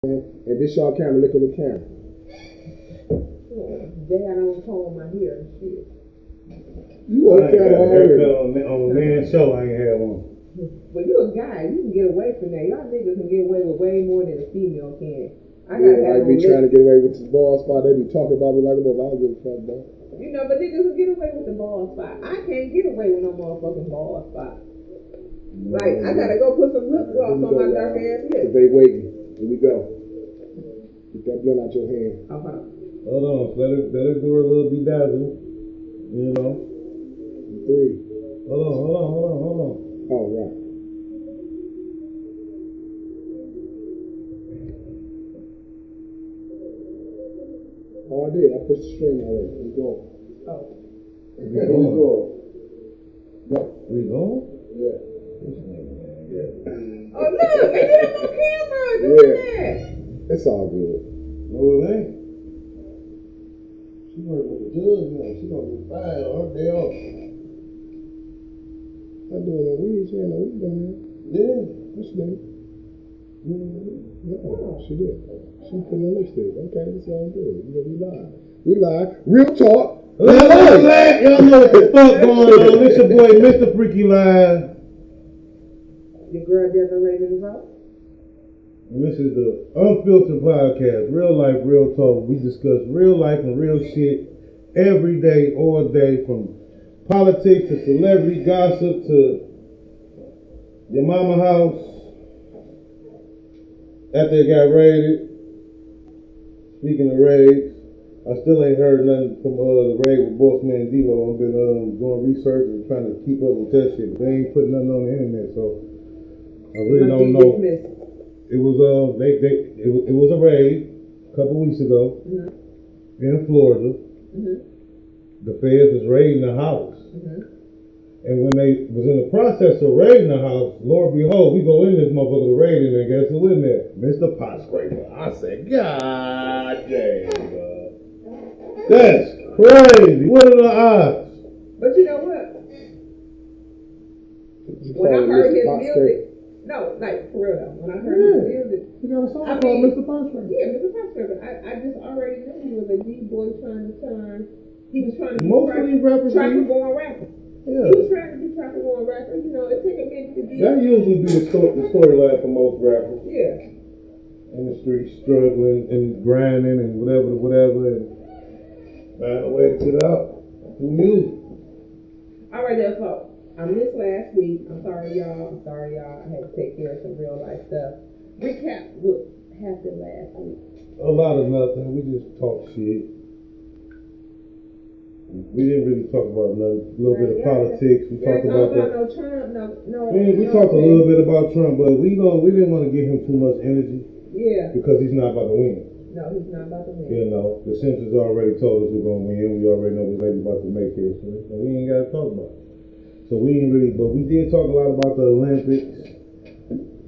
And this y'all camera, look at the camera. They had on comb my hair and shit. You on camera already. On a man's show, I ain't had one. But you a guy, you can get away from that. Y'all niggas can get away with way more than a female can. I gotta have like me trying to get away with this ball spot. They be talking about me like a mother. I don't give a fuck, bro. You know, but niggas can get away with the ball spot. I can't get away with no motherfucking ball spot. Like, I gotta go put some lip gloss on my dark ass lips. They waiting. Here we go. Get that blunt out your hand. Uh-huh. Hold on, let her do her little bedazzle. You know. 3. Hold on. All right. Oh, I did. I pushed the string already. We going. Oh. We going. We going? Yeah. Oh, look, and then I'm on camera doing that. It's all good. No, it ain't. She working with the judge now. She gonna get fired on her day off. I'm doing no weed. She ain't no weed down there. Yeah. What's that? No, she did. She put on lipstick. Okay, that's all good. You know, we live. We live. Real talk. Y'all know what the fuck going on. It's your boy, Mrfreakylive. Your girl Desirae Monrow. And this is the Unfiltered Podcast. Real life, real talk. We discuss real life and real shit every day, all day, from politics to celebrity gossip to your mama house after it got raided. Speaking of raids, I still ain't heard nothing from the raid with Boss Man D-Lo. I've been doing research and trying to keep up with that shit. They ain't putting nothing on the internet, so I really don't know. It was it was a raid a couple weeks ago in Florida. The feds was raiding the house, and when they was in the process of raiding the house, Lord behold, we go in this motherfucker to raid, and guess who in there? Mr. Pot Scraper. I said, God damn, bro. That's crazy. What are the odds? But you know what? When I heard his music. No, like for real though. When I heard his music, you got a song called Mr. Ponchman. Yeah, Mr. Ponchman. I just already knew he was a D-boy trying to turn. He was trying to be trapper going rapper. Yeah. He was trying to be trapper going rapper. You know, it took a minute to get. That usually be the storyline for most rappers. Yeah. In the streets, struggling and grinding and whatever, and find a way to get out through music. All right, then, folks. I missed last week. I'm sorry, y'all. I had to take care of some real life stuff. Recap what happened last week. A lot of nothing. We just talk shit. We didn't really talk about nothing. A little bit of politics. We talked about that. No Trump. No. We talked a little bit about Trump, but we didn't want to give him too much energy. Yeah. Because he's not about to win. No, he's not about to win. You know, the Simpsons already told us we're gonna win. We already know this lady's about to make history, so we ain't gotta talk about it. So we ain't really, but we did talk a lot about the Olympics.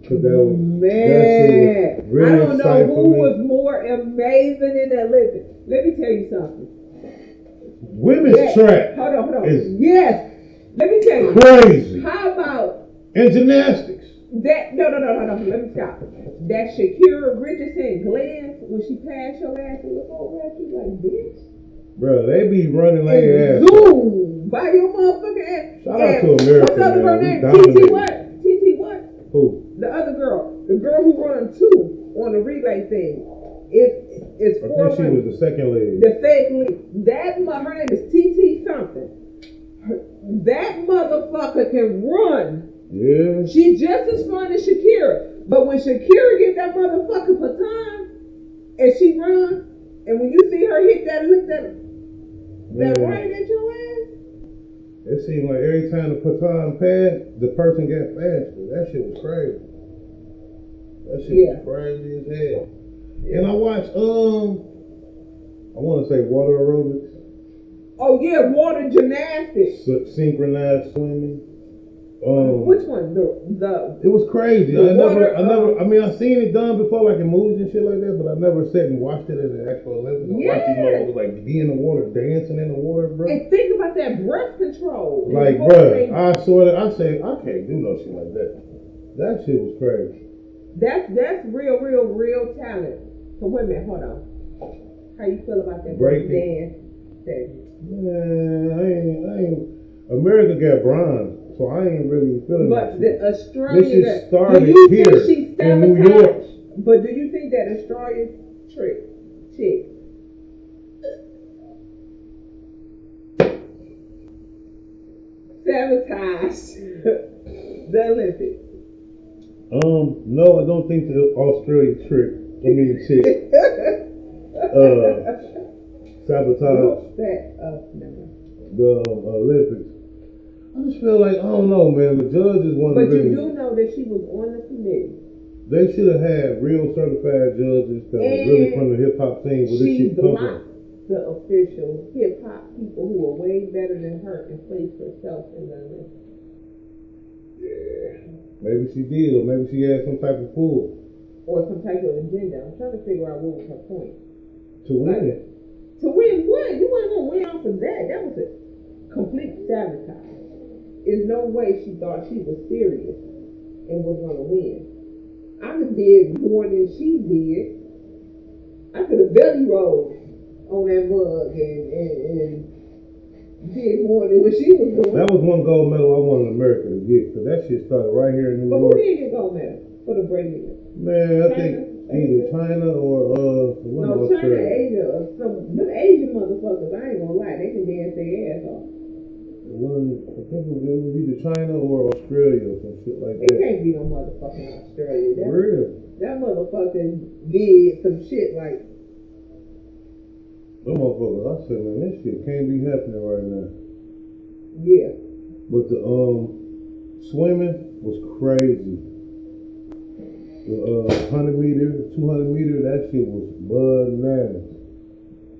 Cause that was, man, really I don't know who was more amazing in the Olympics. Let me tell you something. Women's track. Hold on. Yes. Let me tell you. Crazy. How about and gymnastics? That no. Let me stop. That Shakira Richardson glance when she passed your ass and look over at you like, bitch. Bro, they be running like ass. Zoom by your motherfucking ass. Shout out to America, what's the other girl name? TT what? Who? The other girl. The girl who run 2 on the relay thing. It's I think she was the second lady. The second lady. Her name is TT something. That motherfucker can run. Yeah. She just as fun as Shakira. But when Shakira get that motherfucker baton and she run, and when you see her hit that right at your ass. It seemed like every time the baton passed, the person got faster. That shit was crazy. That shit was crazy as hell. And I watched I want to say water aerobics. Oh yeah, water gymnastics. Synchronized swimming. Which one? The It was crazy. I mean, I seen it done before, like in movies and shit like that, but I never sat and watched it in the actual Olympics. I watched these motherfuckers like be in the water, dancing in the water, bro. And think about that breath control. Like, bro, I said, I can't do no shit like that. That shit was crazy. That's real talent. So wait a minute, hold on. How you feel about that Breaking. dance? Man, I ain't. America got bronze, so I ain't really feeling But that. the Australia, This shit started do you here think she in New York. sabotaged? But do you think that Australia chick sabotaged the Olympics? No, I don't think the Australia chick sabotage the Olympics. I just feel like, I don't know, man. The judges want to But really. you do know that she was on the committee. They should have had real certified judges that were really from the hip hop scene where this shit comes from. The official hip hop people who are way better than her and placed herself in the Olympics. Yeah. Maybe she did, or maybe she had some type of pull. Or some type of agenda. I'm trying to figure out what was her point. To win. To win what? You weren't going to win off of that. That was a complete sabotage. There's no way she thought she was serious and was going to win. I could did more than she did. I could have belly rolled on that mug and did more than what she was doing. That was one gold medal I wanted America to get, because that shit started right here in New York. But who did get gold medal for the breaking? Man, I think either China or no, China, Asia, or them Asian motherfuckers. I ain't gonna lie, they can dance their ass off. I think it was either China or Australia or some shit like that. It can't be no motherfucking Australia. For real? That motherfucker did some shit like. Them motherfuckers, I said, man, this shit can't be happening right now. Yeah. But the swimming was crazy. The 100 meter, 200 meter, that shit was bananas.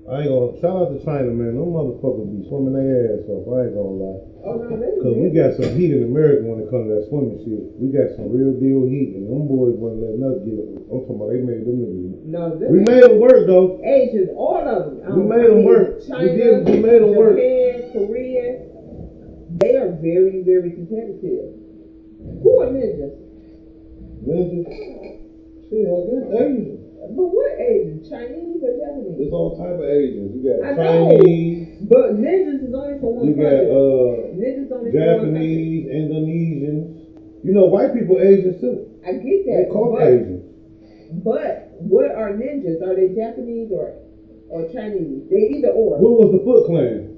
I ain't gonna shout out to China, man. Them motherfuckers be swimming their ass off. I ain't gonna lie. Oh no, they. Cause we got some heat in America when it comes to that swimming shit. We got some real deal heat, and them boys wasn't letting us get it. I'm talking about they made them niggas. No, we made them work though. Asians, all of them. We made them work. China, we made them work. Japan, Korea. They are very, very competitive. Who are ninjas? Ninjas? Shit, I guess Asian. But what Asian? Chinese or Japanese? There's all type of Asians. You got Chinese. Chinese. But ninjas is only for one You got ninjas only Japanese, Indonesians. You know, white people Asians too. I get that. They call Asians. But what are ninjas? Are they Japanese or Chinese? They either or. What was the Foot Clan?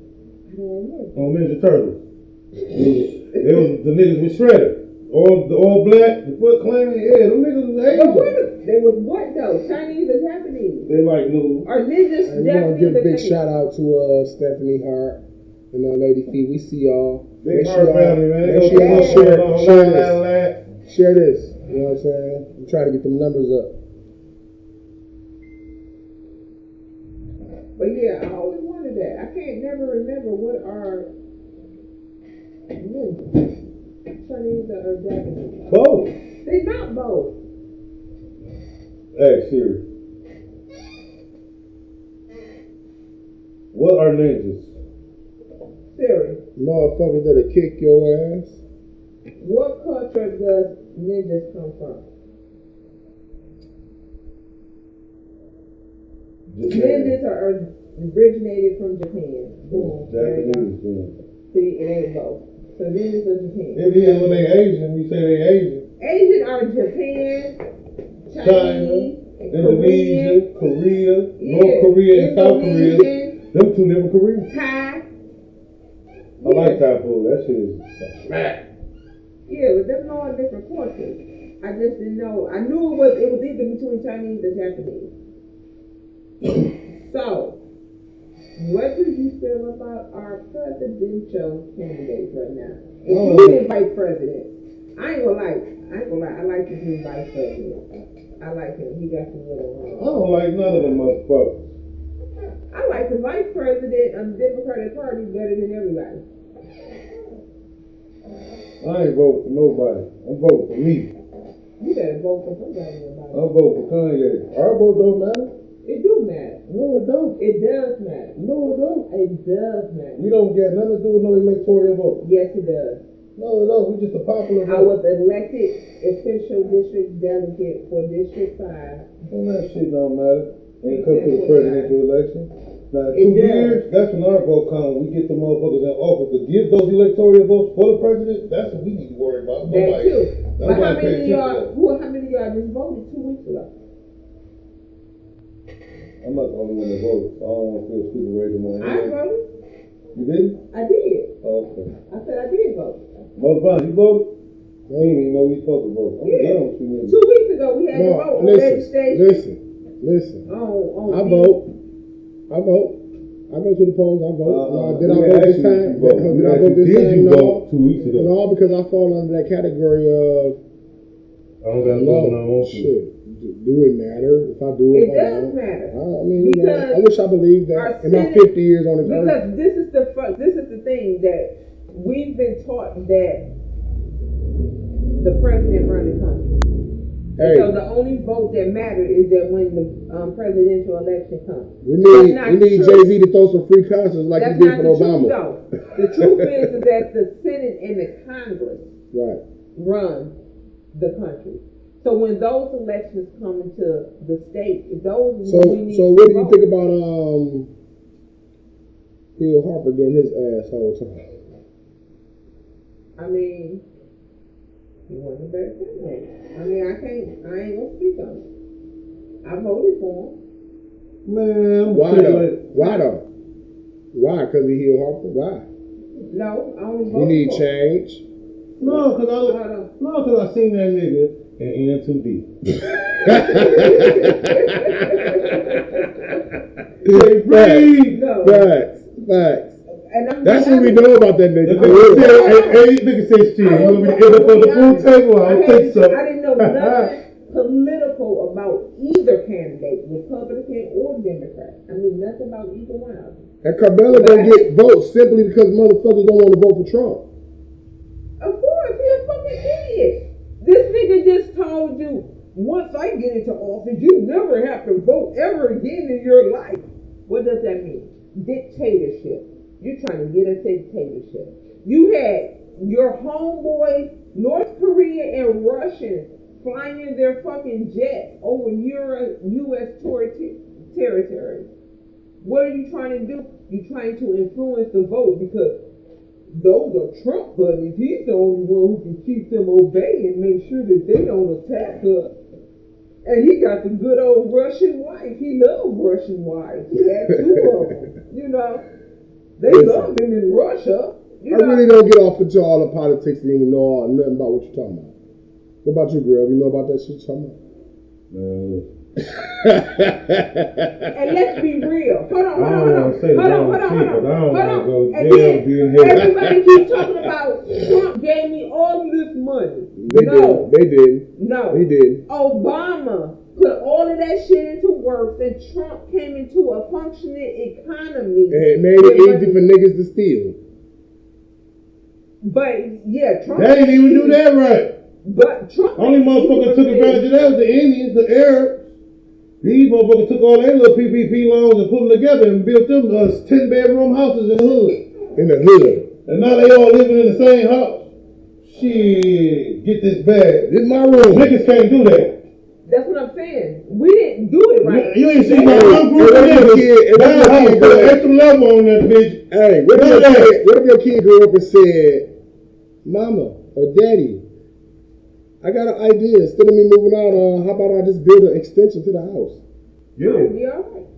I don't know. On Ninja Turtles. They was the niggas with Shredder. All black, the Foot Clan, yeah, them niggas was Asian. They was what though? Chinese or Japanese? They like noodles. Are ninjas Japanese? I want to give a big shout out to Stephanie Hart and Lady Fee. We see y'all. Big Hart family, man. Make sure y'all share this. Share this. You know what I'm saying? I'm trying to get them numbers up. But yeah, I always wondered that. I can't never remember what are ninjas. Chinese or Japanese? Both. They not both. Hey, Siri. What are ninjas? Siri. Motherfuckers that'll kick your ass. What culture does ninjas come from? Ninjas are originated from Japan. Boom. Japanese. See, it ain't both. So ninjas are Japan. It is when they Asian. You say they Asian. Asian are Japan, Chinese, Indonesia, Korea, North Korea, and South Korea. Them two different Koreas. Thai. I like Thai food. That shit is smack. Yeah, but them all different cultures. I just didn't know. I knew it was either between Chinese or Japanese. So, what do you feel about our presidential candidates right now? Including vice president. I ain't gonna lie. I like the new vice president. I like him. He got some little. I don't like none of them motherfuckers. I like the vice president of the Democratic Party better than everybody. I ain't voting for nobody. I'm voting for me. You better vote for somebody. I'm voting for Kanye. Our vote don't matter. It do matter. No, it don't. It does matter. No, it don't. It does matter. We don't get nothing to do with no electoral vote. Yes, it does. No, we just a popular I vote. was elected official district delegate for District 5. Well, that shit don't matter. When it comes to the presidential election. Now, It 2 does. years, that's when our vote comes. We get the motherfuckers in office to give those electoral votes for the president. That's what we need to worry about. That too. But how many of pays y'all just voted 2 weeks ago? I'm not the only one that voted. I don't want to feel stupid raising my hand. I voted. You did? I did. Oh, okay. I said I did vote. Motherfucker, you voted? I didn't even know you supposed to vote. I'm Yeah. done with you niggas. 2 weeks ago we had to vote on registration. Listen. On I vote. I go to the polls. I vote. Did I vote this time? Did I vote this time? No. 2 weeks ago. No, because I fall under that category of. I don't got to vote when I want to. Shit. Do it matter if I do it? It does matter. I mean, I wish I believed that in my 50 years on this earth. Because this is the thing that we've been taught that the president runs the country. Hey. So the only vote that matters is that when the presidential election comes. We need Jay-Z to throw some free concerts like he did for Obama. The truth is that the Senate and the Congress run the country. So when those elections come into the state, those so what do you think about Phil Harper getting his ass whole time? I mean, he wasn't a better candidate. I mean, I ain't gonna speak on it. I voted for him. Man, why though? Why? Because he Phil Harper? Why? No, I only voted for him. You need change? No, because I seen that nigga. And N2D. Facts. That's what we know about that nigga. Hey, nigga said shit. You want me to end up on the food table? I'll take some. I didn't know nothing political about either candidate, Republican or Democrat. I knew nothing about either one of them. And Cabela gonna get votes simply because motherfuckers don't want to vote for Trump. Of course, he's a fucking idiot. This nigga just told you, once I get into office, you never have to vote ever again in your life. What does that mean? Dictatorship. You're trying to get a dictatorship. You had your homeboys, North Korea and Russians, flying in their fucking jets over U.S. territory. What are you trying to do? You're trying to influence the vote because those are Trump buddies. He's the only one who can keep them obey and make sure that they don't attack us. And he got the good old Russian wife. He loved Russian wives. He had 2 of them. You know, they love him in Russia. I really don't get off into all the politics and even know nothing about what you're talking about. What about you, girl? You know about that shit you're talking about? And let's be real. Hold on. And then everybody keeps talking about Trump gave me all this money. They did. No. They did. Obama put all of that shit into work, and Trump came into a functioning economy. And it made it easy for niggas to steal. But yeah, Trump. They didn't even do that right. But Trump. Only motherfucker took advantage of that was the Indians, the Arabs. These motherfuckers took all their little PPP loans and put them together and built them 10-bedroom houses in the hood. In the hood. And now they all living in the same house. Shit, get this bag. This is my room. Niggas can't do that. That's what I'm saying. We didn't do it right. You ain't seen no one group of niggas. That house put an extra level on that bitch. Hey, what if your kid grew up and said, Mama or Daddy, I got an idea. Instead of me moving out, how about I just build an extension to the house? Yeah. Be all right.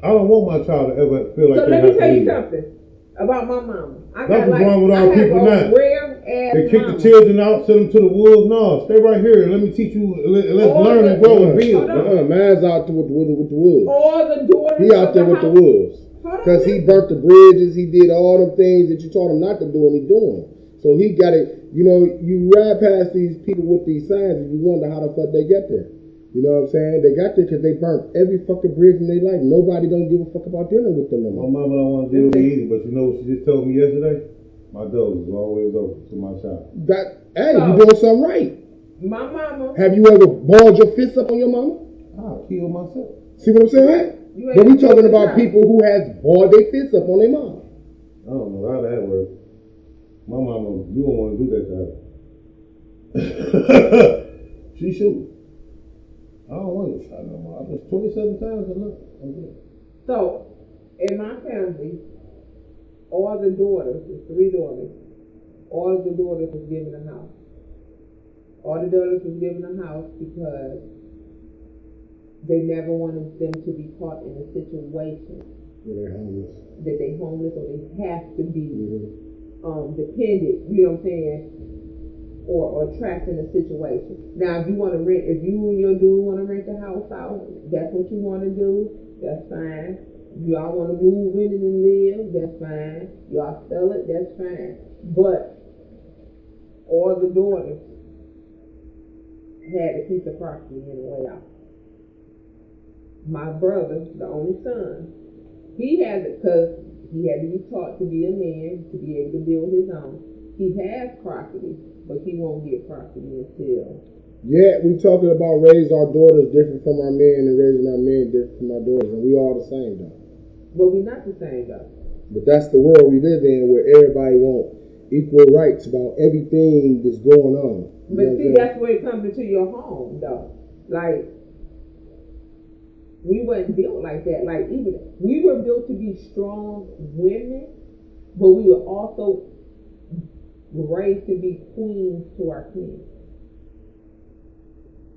I don't want my child to ever feel like so they let me have tell to you leave. something about my mama. That's what's wrong with our people now. They kick mama. the children out, send them to the woods. No, stay right here. Let me teach you. Let's learn and grow and build. Man's out there with the woods. All the daughters. He out there with the wolves. Because he burnt the bridges. He did all the things that you taught him not to do, and he doing. So he got it. You know, you ride past these people with these signs, and you wonder how the fuck they get there. You know what I'm saying? They got there because they burnt every fucking bridge in their life. Nobody don't give a fuck about dealing with them no more. My mama don't want to deal with me either, but you know what she just told me yesterday? My door is always open to my child. You doing something right. My mama. Have you ever balled your fist up on your mama? I'll kill myself. See what I'm saying? But we talking about people who has balled their fists up on their mom. I don't know how that works. My mama, you don't want to do that to her. She shoot. I don't want to shot no more. I was 27 times enough. I'm good. So, in my family, all the daughters, the 3 daughters, all of the daughters was given a house. All the daughters was given a house because they never wanted them to be caught in a situation that they homeless or they have to be dependent, you know what I'm saying, or trapped in a situation. Now, if you want to rent, if you and your dude want to rent the house out, that's what you want to do, that's fine. Y'all want to move in it and live, that's fine. Y'all sell it, that's fine. But all the daughters had a piece of property in the way out. My brother, the only son, he had it because he had to be taught to be a man, to be able to build his own. He has property, but he won't get property until... Yeah, we talking about raising our daughters different from our men and raising our men different from our daughters, and we all the same though. But we're not the same though. But that's the world we live in, where everybody wants equal rights about everything that's going on. But see, that's where it comes into your home though. Like, we weren't built like that. Like, even we were built to be strong women, but we were also raised to be queens to our kids.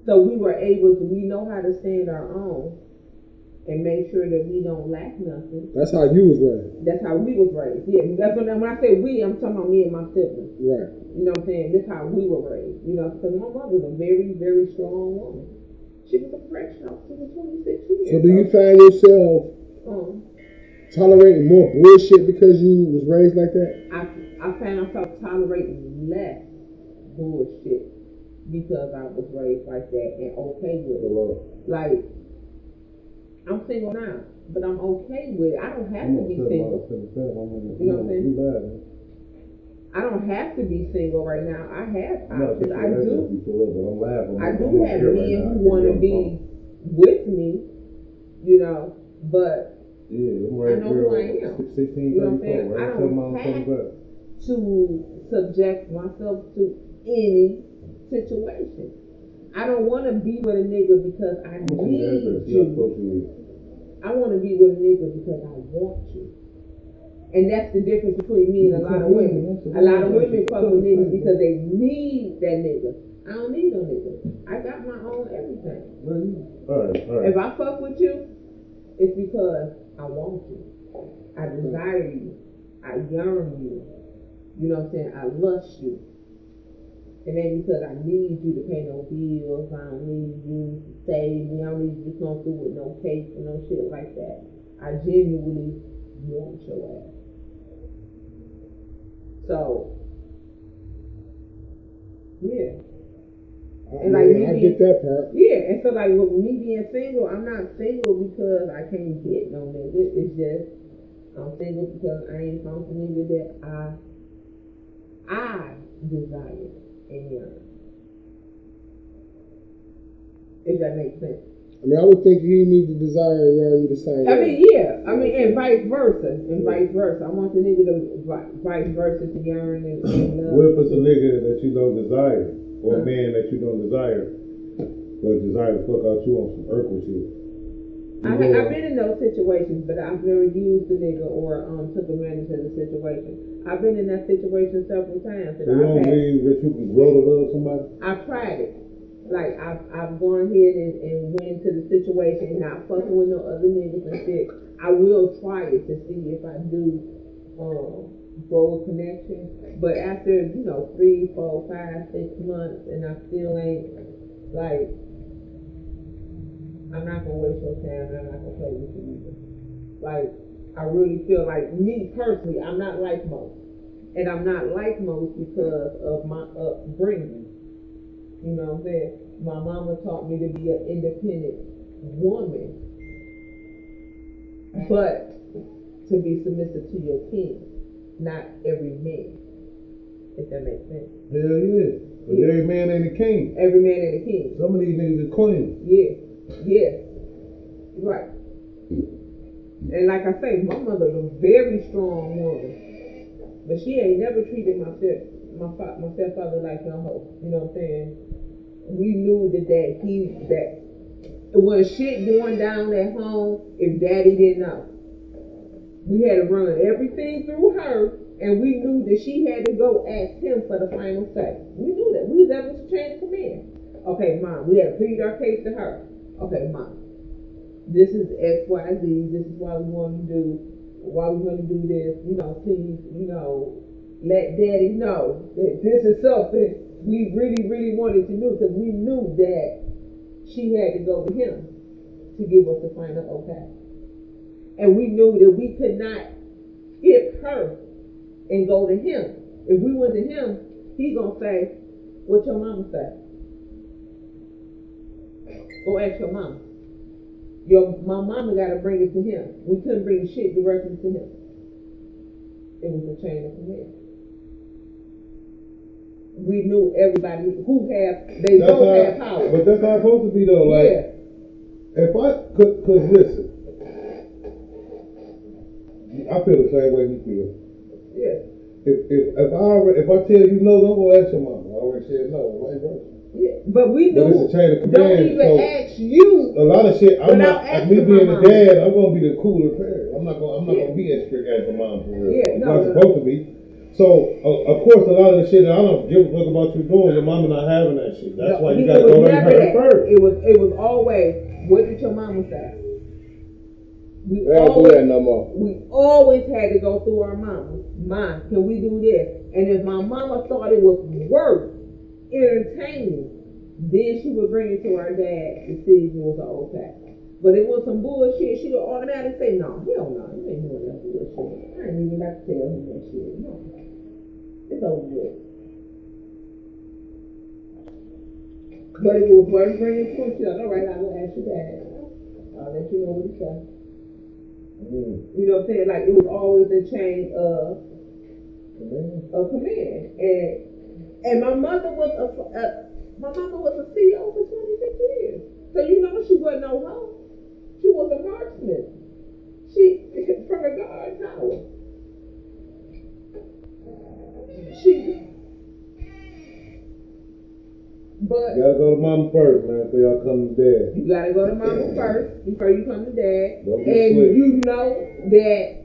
So we were able to, we know how to stand our own and make sure that we don't lack nothing. That's how you was raised. That's how we was raised. Yeah, that's when I say we, I'm talking about me and my siblings. Right. You know what I'm saying? That's how we were raised. You know, because my mother was a very, very strong woman. She was a correctional officer for 26 years. So do you find yourself tolerating more bullshit because you was raised like that? I find myself tolerating less bullshit because I was raised like that and okay with it. Like, I'm single now, but I'm okay with it. I don't have to be single. You know what I'm saying? I don't have to be single right now. I have options. I do have men who want to be with me, you know, but I know who I am. 16, you know what I'm saying? I don't have to subject myself to any situation. I don't want to be with a nigga because I need you. I want to be with a nigga because I want you. And that's the difference between me and a lot of women. A lot of women fuck with niggas because they need that nigga. I don't need no nigga. I got my own everything. All right. If I fuck with you, it's because I want you. I desire you. I yearn you. You know what I'm saying? I lust you. It ain't because I need you to pay no bills. I don't need you to save me. I don't need you to come through with no cake or no shit like that. I genuinely want your ass. So, yeah. And like I get that part. Yeah, and so like with me being single, I'm not single because I can't get no nigga. It's just I'm single because I ain't found the nigga that I desire and yearn. If that makes sense. I mean, I would think you need to desire and yearn you the same. I mean, yeah. I mean, and vice versa. I want the nigga to vice versa to yearn and love. What if it's a nigga that you don't desire, or a man that you don't desire, but desire to fuck out you on some Urkel shit? I've been in those situations, but I've never used the nigga or took advantage of the situation. I've been in that situation several times. So you don't believe that you can grow to love somebody? I've tried it. Like, I've gone ahead and went into the situation, not fucking with no other niggas and shit. I will try it to see if I do grow a connection. But after, 3, 4, 5, 6 months, and I still ain't, like, I'm not going to waste your time, and I'm not going to play with you either. Like, I really feel like, me personally, I'm not like most. And I'm not like most because of my upbringing. You know what I'm saying? My mama taught me to be an independent woman, but to be submissive to your king, not every man. If that makes sense. Hell yeah. But every man ain't a king. Every man ain't a king. Some of these niggas are queens. Yeah. Right. And like I say, my mother's a very strong woman. But she ain't never treated my stepfather like no hoe. You know what I'm saying? We knew that it was shit going down at home if daddy didn't know. We had to run everything through her, and we knew that she had to go ask him for the final say. We knew that. We was able to chain of command. Okay, mom, we had to plead our case to her. Okay, mom, this is X, Y, Z. This is why we want to do this. You know, please, you know, let daddy know that this is something we really, really wanted to do, because we knew that she had to go to him to give us the final okay. And we knew that we could not skip her and go to him. If we went to him, he gonna say, what your mama say? Go ask your mama. My mama gotta bring it to him. We couldn't bring the shit directly to him. It was a chain of command. We knew everybody who both have power. But that's not supposed to be though. Like, if I could listen, I feel the same way he feels. Yeah. If I tell you no, don't go ask your mama. I already said no. Vice versa. Yeah. But we knew. But it's a chain of command. Don't even ask you. A lot of shit. I'm not. Me being a dad, I'm gonna be the cooler parent. I'm not gonna be as strict as the mom for real. Yeah. It's not supposed to be. So, of course, a lot of the shit that I don't give a fuck about you doing, your mama not having that shit. That's why you gotta go to her first. It was always, what did your mama say? We don't do that no more. We always had to go through our mama. Mom, can we do this? And if my mama thought it was worth entertaining, then she would bring it to our dad to see if it was okay. But it was some bullshit, she would automatically say, no, hell no, you ain't doing that bullshit. I ain't even about to tell him that shit. No. It's over with. But if it was worth bringing to him, she's like, all right, I will ask your dad. I'll let you know what he said. You know what I'm saying? Like, it was always a chain of command. And my mother was a CEO for 26 years. So you know she wasn't no hoe. She was a marksman. She from the guard tower. But you gotta go to mama first, man, before y'all come to dad. You gotta go to mama first before you come to dad. Don't be and slick. You know that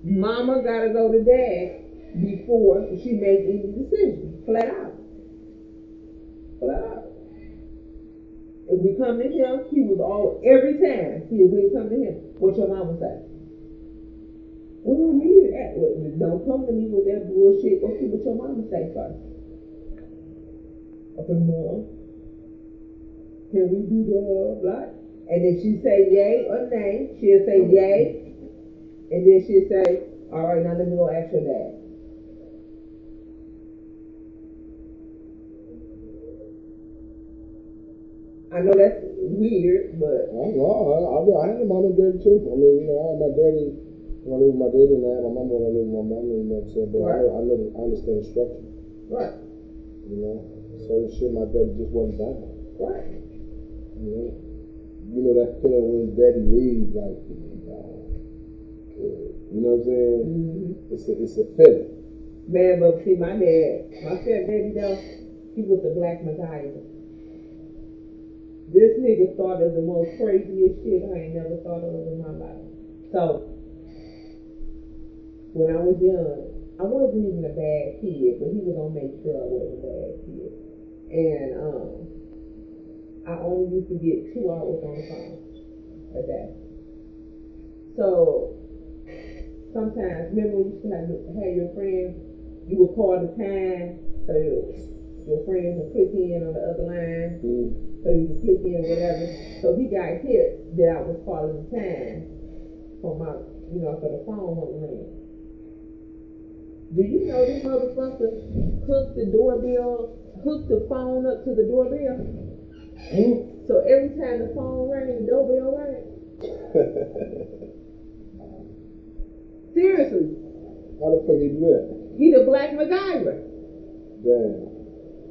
mama gotta go to dad before she makes any decision. Flat out. If we come to him, he was every time we come to him, what your mama say? What do you mean that? Don't come to me with that bullshit. Go see what your mama say first. Okay, mom, can we do the block? And if she say yay or nay, she'll say yay. And then she'll say, all right, now let me go ask your dad. I know that's weird, but I had a mom and daddy too. I mean, you know, I had my daddy when I lived with my daddy, and I had my mom when I lived with my mom. You know what I'm saying? But right. I understand the structure. Right. You know, certain shit my daddy just wasn't down. Right. You know that feeling when daddy leaves, like, you know what I'm saying? Mm-hmm. It's a feeling. Man, but see, my stepdaddy though, he was a black MacGyver. This nigga thought of the most craziest shit I ain't never thought of in my life. So, when I was young, I wasn't even a bad kid, but he was gonna make sure I wasn't a bad kid. And I only used to get 2 hours on the phone a day. So, sometimes, remember when you used to have your friends, you would call the time, so your friends would click in on the other line. Mm-hmm. So you can click in or whatever. So he got hit that I was calling the time for my, for the phone wouldn't ring. Do you know this motherfucker hooked the phone up to the doorbell? Mm-hmm. So every time the phone rang, the doorbell rang. Seriously. How the fuck you do that? He the black MacGyver. Damn.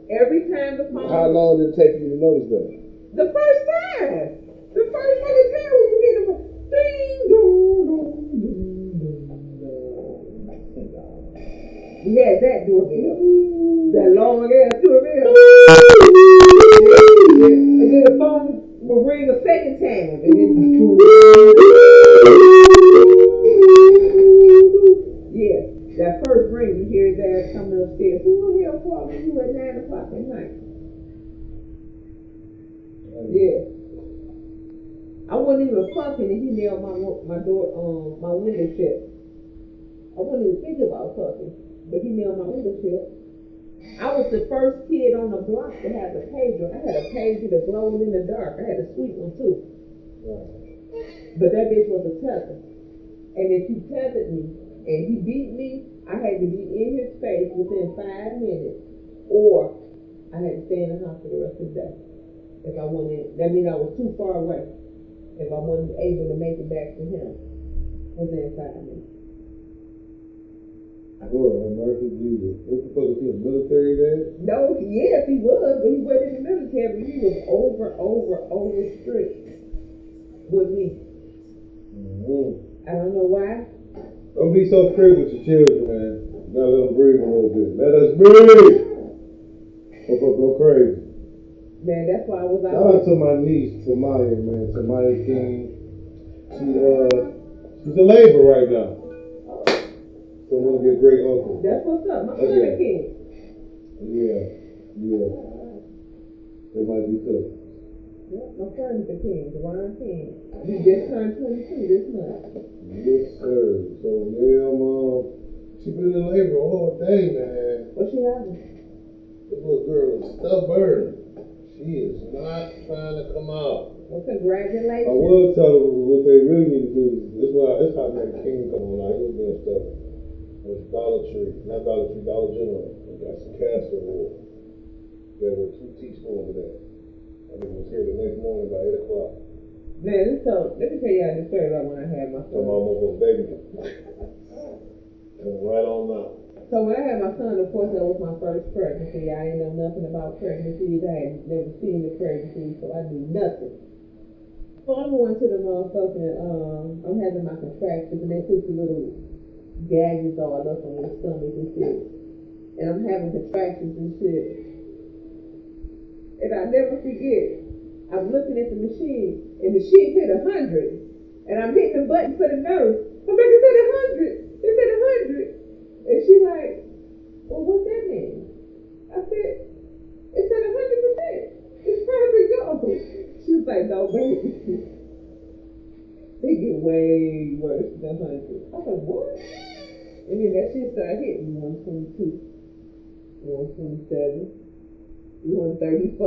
Every time the phone. How long did it take you to notice that? The first time. The first fucking time when you hear the ding dong dong ding dong. doorbell. That long ass doorbell. And then the phone will ring a second time. And then yeah, that first ring, you hear his ass coming upstairs. Who the hell calling you at 9 o'clock at night? Yeah. I wasn't even fucking and he nailed my door, my window shut. I wasn't even thinking about fucking, but he nailed my window shut. I was the first kid on the block to have a pager. I had a pager that glowed in the dark. I had a sweet one too. But that bitch was a tether. And if he tethered me and he beat me, I had to be in his face within 5 minutes, or I had to stay in the house for the rest of the day. If I wasn't, that means I was too far away. If I wasn't able to make it back to him within 5 minutes. Lord, mercy, Jesus. What the fuck is he, a military dad? No, yes, he was, but he wasn't in the military. He was over strict with me. I don't know why. Don't be so strict with your children, man. Now let them breathe a little bit. Let us breathe! Don't go crazy. Man, that's why I was out. Shout out to my niece, Tamaya, man. Tamaya King. She's a labor right now. So I'm gonna be a great uncle. That's what's up. My son is king. Yeah. They might be tough. Yeah, my son is the king, Divine King. He just turned 22 this month. Yes, sir. So yeah, she been in labor all day, man. What she having? This little girl is stubborn. She is not trying to come out. Well, congratulations. I will tell them what they really need to do. This how that King come on. Like, he was doing stuff. It was Dollar Tree, not Dollar Tree, Dollar General. We got some castor oil. There were 2 teaspoons of that. I think it was here the next morning by 8 o'clock. Man, let me tell y'all this story about when I had my son. So my almost was baby. And right on now. So when I had my son, of course, that was my first pregnancy. I didn't know nothing about pregnancies. I had never seen a pregnancy, so I knew nothing. So I'm going to the motherfucking, I'm having my contractions, and they put the little gauges all up on your stomach and shit. And I'm having contractions and shit. And I'll never forget, I'm looking at the machine, and the shit hit 100. And I'm hitting the button for the nurse. I'm like, it's at 100. It's at 100. And she like, well, what's that mean? I said, it's at 100%. It's trying to go. She was like, no, baby. They get way worse than 100. I was like, what? And then that shit started hitting 122, 127, 134,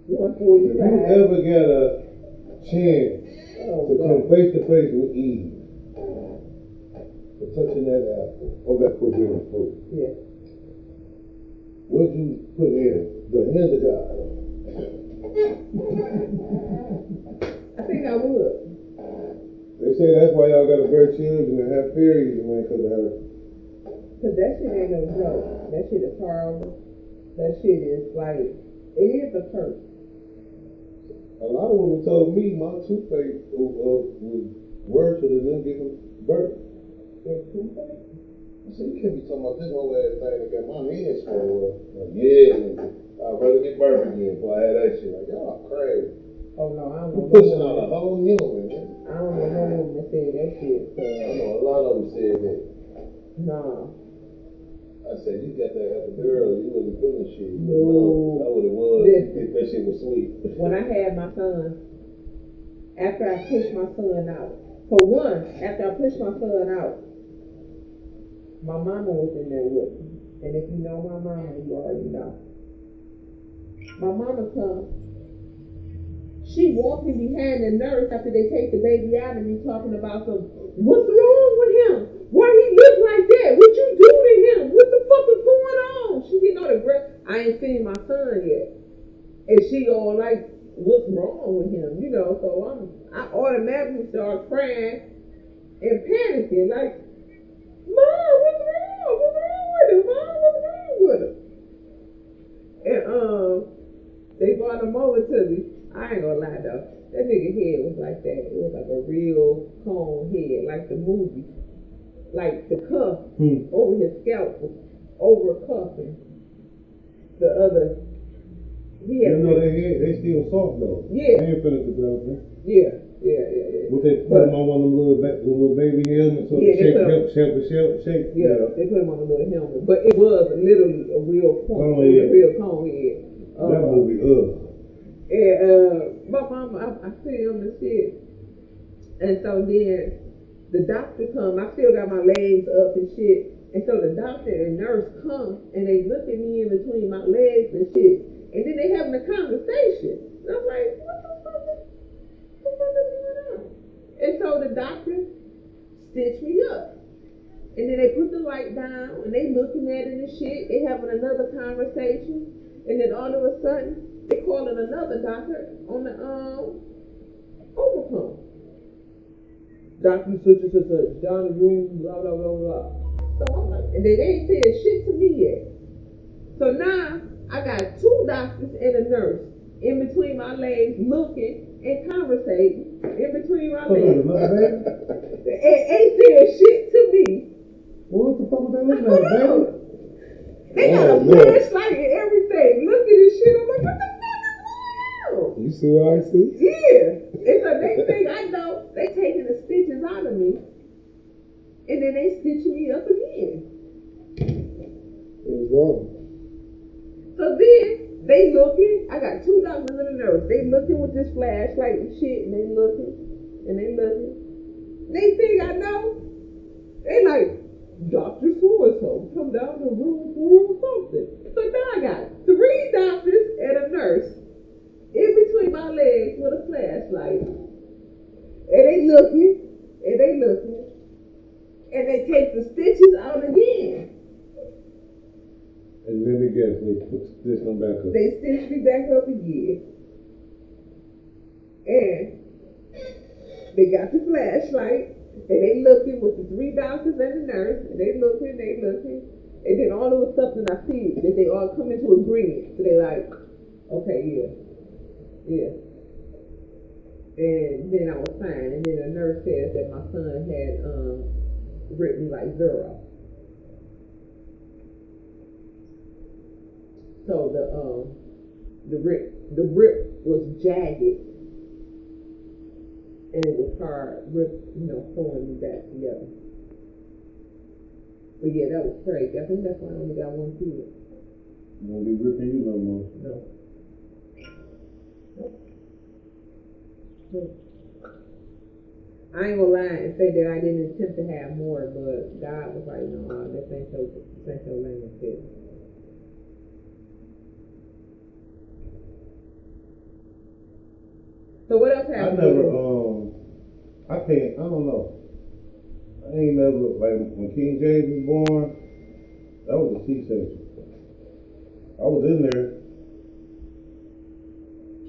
145. If you ever get a chance to come face to face with Eve, for touching that apple or that forbidden fruit. Yeah. What'd you put in? The hand of God. I think I would. They say that's why y'all gotta bear children and have fairies, man, because of her. Because that shit ain't no joke. That shit is horrible. That shit is like, it is a curse. A lot of women told me my toothpaste was worse than them giving birth. Their toothpaste? I said, you can't be talking about this whole ass thing that got my hands swollen. Like, yeah, I'd rather get birth again before I had that shit. Like, y'all crazy. Oh no, I don't know. You pushing out a whole human, man. I don't know no woman that said that shit. I know a lot of them said that. Nah. I said, you got that epidural, you wasn't feeling shit. No. That's what it was. That shit was sweet. When I had my son, after I pushed my son out, for one, after I pushed my son out, my mama was in there with me. And if you know my mama, you already know. My mama come. She walking behind the nurse after they take the baby out and me talking about some, what's wrong with him? Why he look like that? What you do to him? What the fuck is going on? She getting on the breath. I ain't seen my son yet. And she all like, what's wrong with him? You know, so I automatically start crying and panicking. Like, Mom, what's wrong? What's wrong with him? Mom, what's wrong with him? And they brought him over to me. I ain't gonna lie though. That nigga head was like that. It was like a real cone head, like the movie. Like the cuff over his scalp was over cuffing the other. You know they still soft though. Yeah. They ain't finished developing. Yeah. What they put them on one of them little baby helmets so yeah, the shape. Yeah, they put them on a little helmet. But it was literally a real point. A real cone head. That movie, And my mama, I filmed the shit. And so then the doctor come. I still got my legs up and shit. And so the doctor and nurse come and they look at me in between my legs and shit. And then they having a conversation. And I'm like, what the fuck is going on? And so the doctor stitched me up. And then they put the light down and they looking at it and shit. They having another conversation. And then all of a sudden, they calling another doctor on the overcome. Doctor such and such, down the room, blah, blah, blah, blah. So I'm like, and they ain't said shit to me yet. So now, I got two doctors and a nurse in between my legs looking and conversating in between my legs. And ain't said shit to me. What the fuck was they looking at, baby? They got a flashlight and everything. Look at this shit. I'm like, what the fuck is going on? You see what I see? Yeah. And so next thing I know, they taking the stitches out of me. And then they stitching me up again. It was wrong. So then they looking. I got two doctors and a nurse. They looking with this flashlight and shit, and they looking, and they looking. They think I know. They like, Dr. So-and-so, come down the room for something. So now I got three doctors and a nurse in between my legs with a flashlight. And they looking, and they looking, and they take the stitches out again. And let me guess, they stitched them back up. They stitched me back up again. And they got the flashlight. And they looking with the three doctors and the nurse. And they looking. And then all of a sudden I see that they all come into agreement. So they like, okay, yeah. And then I was fine. And then the nurse says that my son had written like Desirae. So the rip was jagged. And it was hard, pulling me back together. But yeah, that was crazy. I think that's why I only got one kid. Won't be ripping you no more. No. I ain't gonna lie and say that I didn't attempt to have more, but God was like, no, this ain't your lane fit. So what else happened? I don't know. I ain't never, like, when King James was born, that was a C-section. I was in there.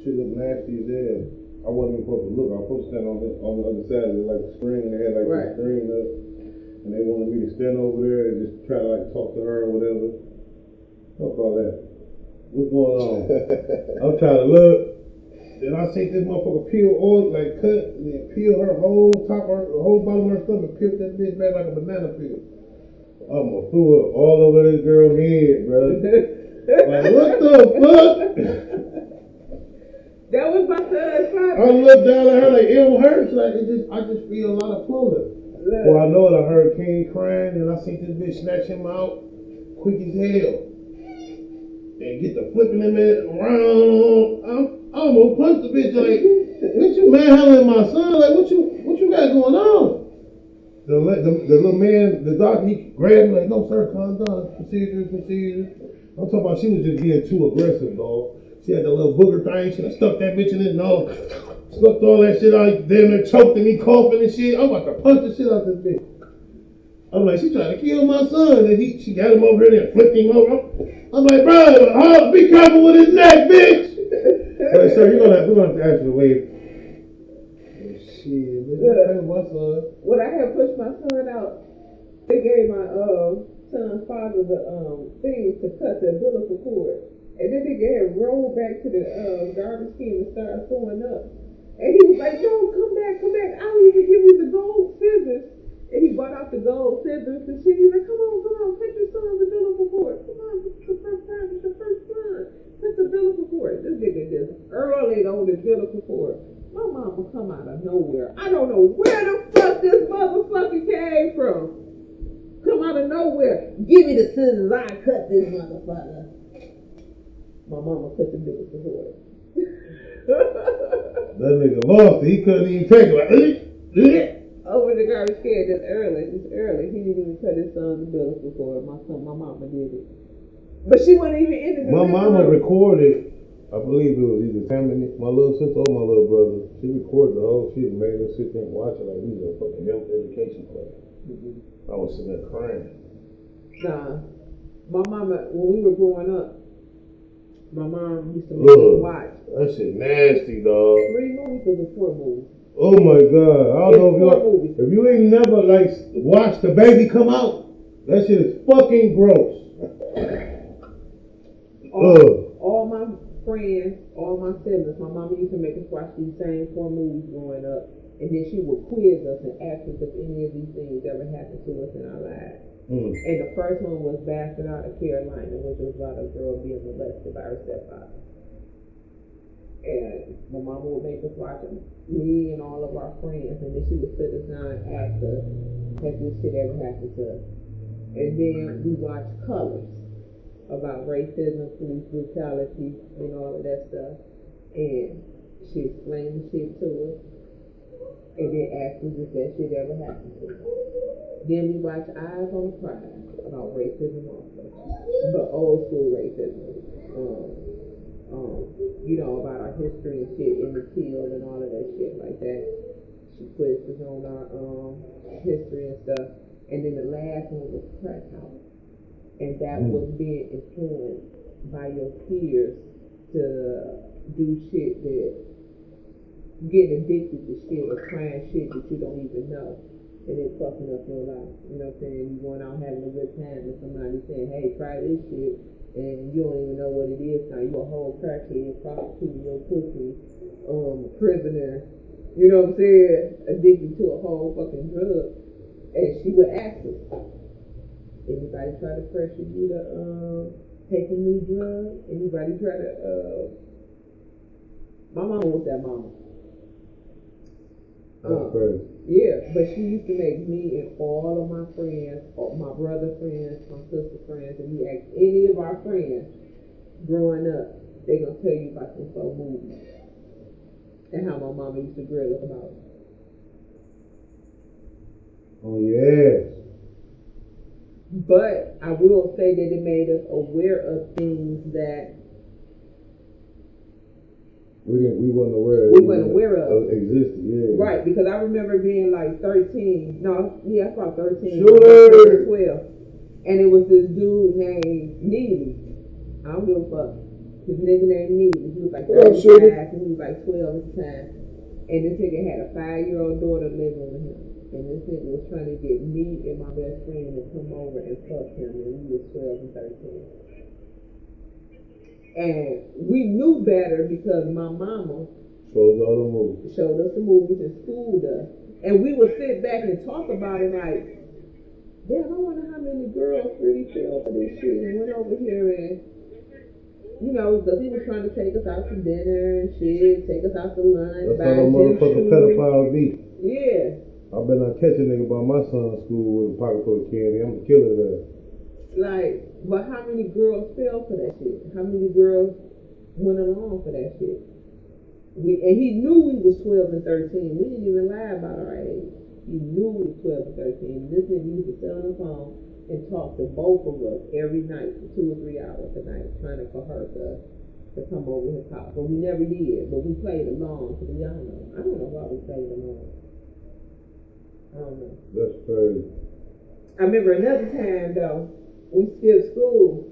Shit looked nasty as hell. I wasn't even supposed to look. I was supposed to stand on the other side of the screen. They had like the screen up. And they wanted me to stand over there and just try to like talk to her or whatever. Fuck all that. What's going on? I'm trying to look. Then I see this motherfucker peel oil, like cut, and then peel her whole bottom of her stomach, peel that bitch back like a banana peel. I'm gonna throw it all over this girl's head, bro. Like, what the fuck? That was my son's problem. I looked down at her like, it don't hurt. Like, I just feel a lot of pulling. Well, I know it. I heard King crying, and I seen this bitch snatch him out quick as hell. And get the flipping him around. I'm gonna punch the bitch like, what you manhandling my son? Like, what you got going on? The little man, the doctor, he grabbed me like, no sir, calm down. Procedure. I'm talking about she was just getting too aggressive, dog. She had the little booger thing. She done stuck that bitch in his nose. Sucked all that shit out. Damn near choked and he coughing and shit. I'm about to punch the shit out this bitch. I'm like, she trying to kill my son. And she got him over here and flipped him over. I'm like, bro, be careful with his neck, bitch. But sir, we're gonna have to ask you to wait. Shit, my son. When I had pushed my son out, they gave my son's father the thing to cut the umbilical cord. And then they had rolled back to the garbage can and started throwing up. And he was like, no, come back. I'll even give you the gold scissors. And he brought out the gold scissors and shit. He was like, come on, cut your son's umbilical cord. out of nowhere. I don't know where the fuck this motherfucker came from. Come out of nowhere. Give me the scissors. I cut this motherfucker. My mama cut the bill for it. That nigga lost it. He couldn't even take it. Oh, when the garbage can just early. He didn't even cut his son's bill before my mama did it. But she wasn't even in the My mama recorded, I believe it was either Tammy, my little sister or my little brother. She recorded the whole shit and made us sit there and watch it like we was a fucking health education class. I was sitting there crying. Nah. My mama, when we were growing up, my mom used to make us watch. That shit nasty, dog. 3 movies was a 4 movie. Oh my God. I don't know if you ain't never like watched the baby come out, that shit is fucking gross. All my friends, all my siblings, my mama used to make us watch these same 4 movies growing up, and then she would quiz us and ask us if any of these things ever happened to us in our lives. And the first one was Bastard Out of Carolina, which was about a girl being molested by her stepfather. And my mama would make us watch them, me and all of our friends, and then she would sit us down and ask us, has this shit ever happened to us? And then we watched Colors, about racism, police brutality, and all of that stuff. And she explained the shit to us, and then asked us if that shit ever happened to us. Then we watched Eyes on the Prize, about racism also, but old school racism. You know, about our history and shit in the field and all of that shit like that. She quizzed us on our history and stuff. And then the last one was Crack House. And that was being influenced by your peers to do shit that getting addicted to shit or trying shit that you don't even know. And it's fucking up your life. You know what I'm saying? You going out having a good time and somebody saying, hey, try this shit, and you don't even know what it is now. You a whole crackhead, prostitute, your pussy, prisoner, you know what I'm saying? Addicted to a whole fucking drug. And she would ask us, anybody try to pressure you to take a new drug? Anybody try to my mama was that mama. Yeah, but she used to make me and all of my friends, my brother friends, my sister friends, and you ask any of our friends growing up, they gonna tell you about some slow movies and how my mama used to grill us about it. Oh yes. But I will say that it made us aware of things that we wasn't aware. of. Existed, yeah. Right, because I remember being like 13. No, yeah, I was about 13. Shooter. 12. And it was this dude named Neely. I don't give a fuck. His nigga named Neely. He was like 35 and he was like 12 at the time. And this nigga had a 5-year-old daughter living with him. And this nigga was trying to get me and my best friend to come over and fuck him. And we was 12 and 13. And we knew better because my mama showed us the movies and schooled us. And we would sit back and talk about it like, damn, I wonder how many girls really fell for this shit and went over here and, you know, because he was trying to take us out to dinner and shit, take us out to lunch. That's how the motherfucking pedophile be. Yeah. I better not catch a nigga by my son's school with a pocket full of candy. I'm gonna kill his ass. Like, but how many girls fell for that shit? How many girls went along for that shit? And he knew we was 12 and 13. We didn't even lie about our age. He knew we was 12 and 13. This nigga used to sit on the phone and talk to both of us every night for 2 or 3 hours a night, trying to coerce us to come over his house. But we never did. But we played along because we all know. I don't know why we played along. I don't know. That's crazy. I remember another time though, we skipped school,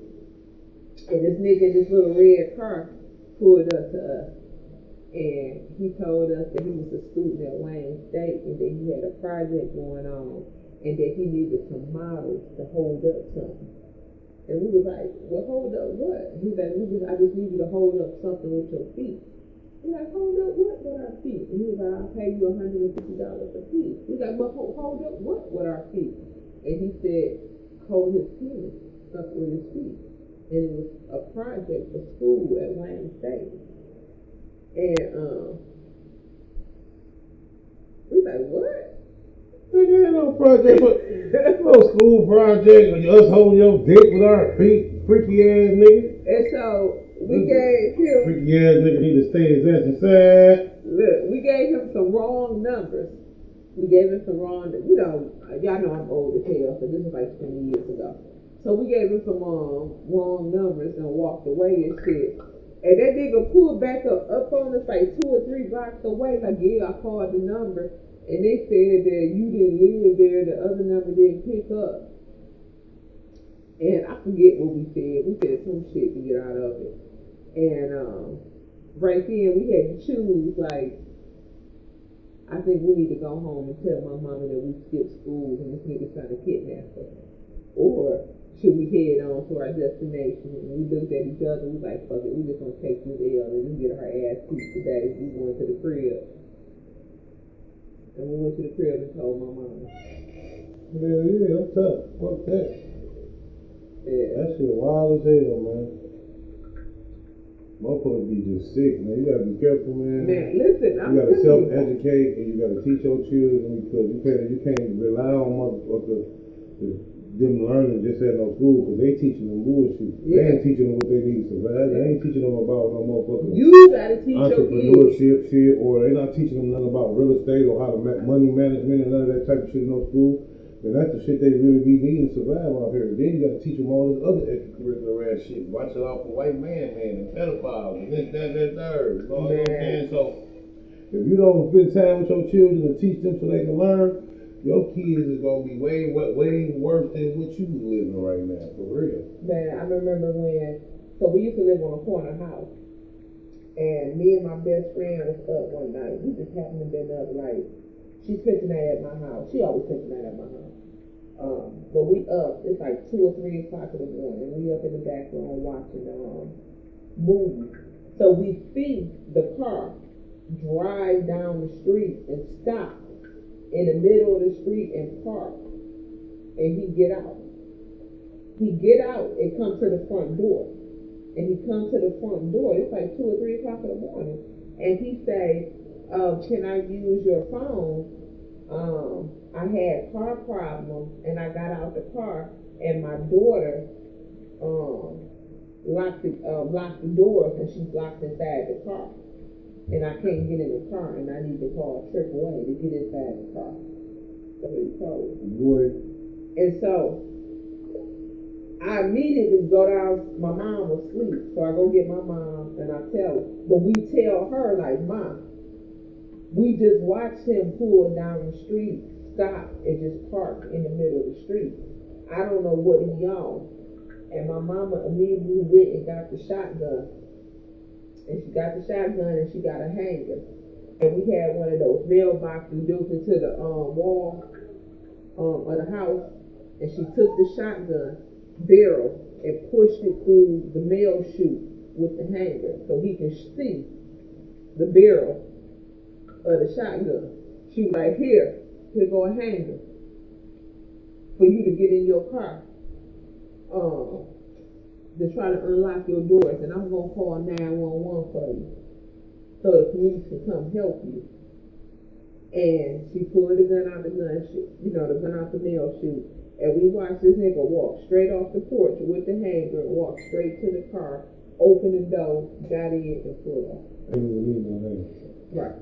and this nigga in this little red car pulled up to us, and he told us that he was a student at Wayne State, and that he had a project going on, and that he needed some models to hold up something. And we was like, well, hold up what? He's like, I just need you to hold up something with your feet. We're like, hold up what with our feet? And he was like, I'll pay you $150 a piece. He's like, but hold up what with our feet? And he said, hold his penis up with his feet. And it was a project for school at Wayne State. And like, what? Nigga, ain't no project, but no school project, us holding your dick with our feet, freaky ass nigga. And so we gave him freaky ass nigga need to stay his ass inside. Look, we gave him some wrong numbers. We gave him some wrong, y'all know I'm old as hell, so this was like 20 years ago. So we gave him some wrong numbers and walked away and shit. And that nigga pulled back up on us like 2 or 3 blocks away. Like, yeah, I called the number. And they said that you didn't live there. The other number didn't pick up. And I forget what we said. We said some shit to get out of it. And right then we had to choose, like, I think we need to go home and tell my mama that we skipped school and this nigga's trying to kidnap us. Or should we head on to our destination? And we looked at each other and we was like, fuck it, we just gonna take this L and just get our ass beat today. We went to the crib. And we went to the crib and told my mama. Hell yeah, I'm tough. Fuck that. Yeah. That shit wild as hell, man. Motherfuckers be just sick, man. You gotta be careful, man. Man, listen, you gotta self-educate and you gotta teach your children because you can't rely on motherfuckers them learning just at no school because they teaching them bullshit. Yeah. They ain't teaching them what they need to survive. They ain't teaching them about no motherfucking you gotta teach entrepreneurship shit, or they not teaching them nothing about real estate or how to money management and none of that type of shit in no school. And that's the shit they really be needing to survive out here. Then you gotta teach them all this other extracurricular ass shit. Watch it out for white man and pedophiles and this, that, third. You know what I'm saying? So if you don't spend time with your children and teach them so they can learn, your kids is gonna be way worse than what you living right now, for real. Man, I remember so we used to live on a corner house, and me and my best friend was up one night. We just happened to been up like, she spent the night at my house. She always spent the night at my house. But we up, it's like 2 or 3 o'clock in the morning. We up in the back room watching movie. So we see the car drive down the street and stop in the middle of the street and park, and he get out and come to the front door, and he comes to the front door. It's like 2 or 3 o'clock in the morning, and he say, can I use your phone? I had car problems, and I got out the car, and my daughter locked the doors, and she's locked inside the car. And I can't get in the car, and I need to call AAA to get inside the car. So he told me. Boy. And so I immediately go down. My mom was asleep, so I go get my mom, and I tell her. But we tell her, like, Mom, we just watched him pull down the street, stop, and just park in the middle of the street. I don't know what he on. And my mama immediately went and got the shotgun. And she got the shotgun and she got a hanger. And we had one of those mailboxes built into the wall of the house. And she took the shotgun barrel and pushed it through the mail chute with the hanger so he can see the barrel of the shotgun. She was like, here go a hanger for you to get in your car. To try to unlock your doors, and I'm gonna call 911 for you, so the police can come help you. And she pulled the gun out the gun chute, the gun out the mail chute, and we watched this nigga walk straight off the porch with the hanger, walk straight to the car, open the door, got in, and pulled off. I didn't even need no hanger. Right.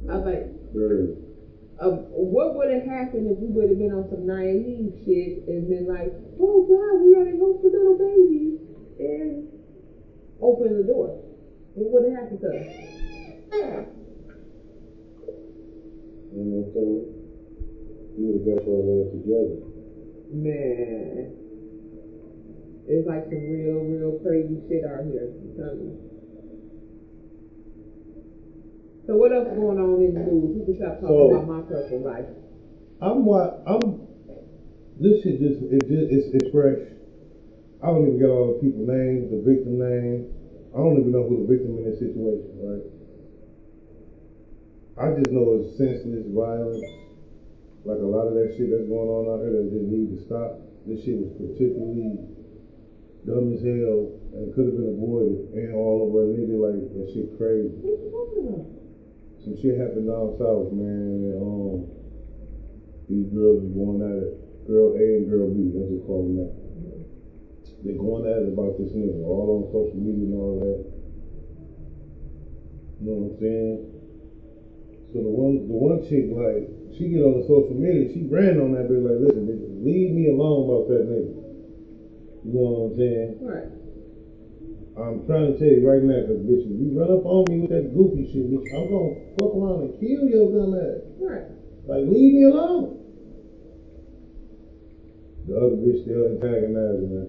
I was like, what would have happened if we would have been on some naive shit and been like, oh God, we already hope the little baby, and open the door? What would have happened to us? So you would have got your ass together. Man, it's like some real crazy shit out here. I'm telling you. So what else going on in the news? People stop talking about my personal life. This shit it's fresh. I don't even get all the people's names, the victim names. I don't even know who the victim in this situation, right? I just know it's senseless violence. Like a lot of that shit that's going on out here that just need to stop. This shit was particularly dumb as hell and could have been avoided, and all over a nigga like That shit crazy. What you talking about? Some shit happened down south, man. And, these girls are going at it. Girl A and girl B, let's just call them that. They're going at it about this nigga, all on social media and all that. You know what I'm saying? So the one chick, like, she get on the social media, she ran on that bitch like, listen, bitch, leave me alone about that nigga. You know what I'm saying? Right. I'm trying to tell you right now, cause bitch, if you run up on me with that goofy shit, bitch, I'm gonna fuck around and kill your dumb ass. Right. Like, leave me alone. The other bitch still antagonizing her.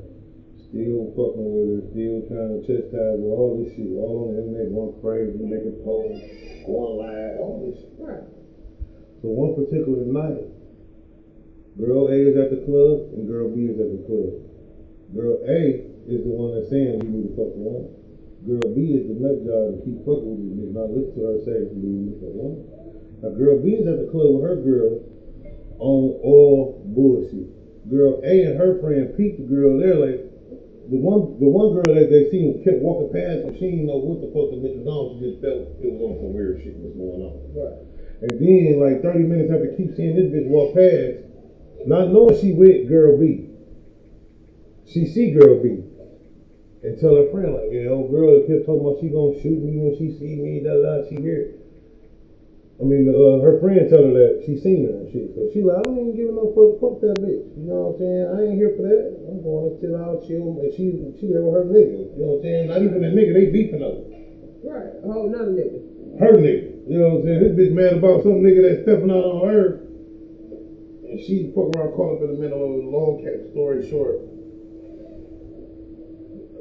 Still fucking with her, still trying to chastise her, all this shit, all on the internet, going crazy, making posts, going live, all this shit. Right. So one particular night, girl A is at the club and girl B is at the club. Girl A is the one that's saying we need to fuck the woman. Girl B is the nut job to keep fucking with this bitch, not listen to her say we need to fuck the woman. Now girl B is at the club with her girl on all bullshit. Girl A and her friend peeped the girl there, like the one girl that they seen kept walking past and she didn't know what the fuck the bitch was on. She just felt it was on some weird shit was going on. Right. And then like 30 minutes after keep seeing this bitch walk past, not knowing she with girl B, she see girl B and tell her friend like, yeah, old girl kept talking about she gonna shoot me when she see me, she hear it. I mean, her friend tell her that she seen her and shit. So she like, I don't even give no fuck that bitch. You know what I'm saying? I ain't here for that. I'm going to chill out, chill. And she there with her nigga. You know what I'm saying? Not even a nigga, they beefing over. Right. A whole nother nigga. Her nigga. You know what I'm saying? This bitch mad about some nigga that's stepping out on her. And she fuck around caught up in the middle of a long story short.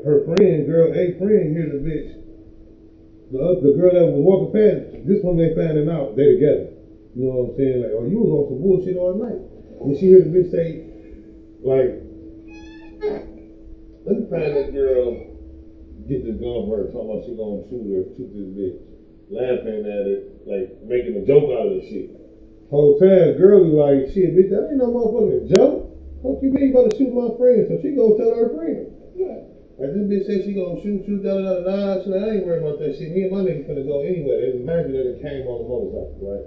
Her friend, girl A friend, here's the bitch. The girl that was walking past, this one they finding out, they together. You know what I'm saying? Like, oh, you was on some bullshit all night. And she heard the bitch say, like, let me find that girl, get this gun for her, talking about she gonna shoot this bitch. Laughing at it, like, making a joke out of this shit. Whole time, girl be like, shit, bitch, that ain't no motherfucking joke. Fuck you mean you about to shoot my friend? So she gonna tell her friend. Yeah. Like this bitch said she gonna shoot, da. She like, I ain't worried about that shit. Me and my nigga finna go anywhere. They imagine that it came on the motorcycle, right?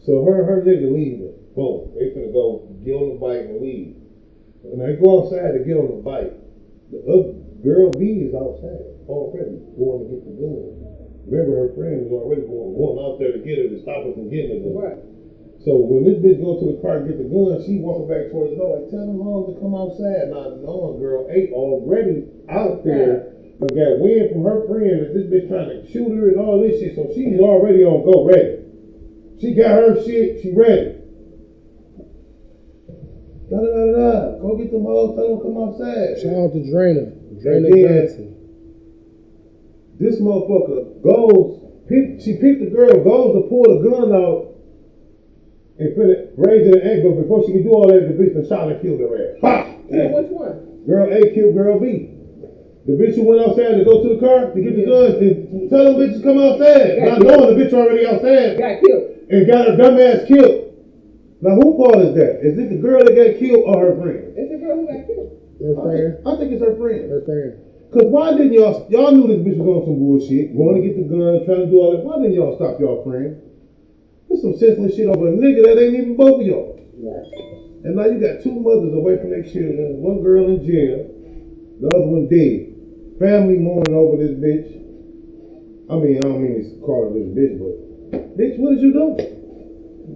So her nigga leaving. Boom. They finna go get on the bike and leave. When they go outside to get on the bike, the other girl B is outside already going to get the gun. Remember her friend was already going out there to get her to stop her from getting the gun. Right. So when this bitch go to the car and get the gun, she walking back towards the door like, tell them all to come outside. Not knowing girl A already out there, but got wind from her friend that this bitch trying to shoot her and all this shit. So she's already on go ready. She got her shit, she ready. Da. Go get them hoes, tell them to come outside. Shout out to Drainer Johnson. This motherfucker goes, she picked the girl, goes to pull the gun out and raise it an angle before she can do all that. The bitch and shot and killed her ass. Pop! Yeah, which one? Girl A killed girl B. The bitch who went outside to go to the car to get the guns and tell them bitches come outside. Not knowing the bitch already outside. Got killed. And got her dumb ass killed. Now who fault is that? Is it the girl that got killed or her friend? It's the girl who got killed. Her friend. I think it's her friend. Her friend. Cause why didn't y'all knew this bitch was on some bullshit, going to get the gun, trying to do all that. Why didn't y'all stop y'all friend? There's some senseless shit over a nigga that ain't even both of y'all. Right. And now you got two mothers away from their children, one girl in jail, the other one dead. Family mourning over this bitch. I don't mean to call her this bitch, but bitch, what did you do?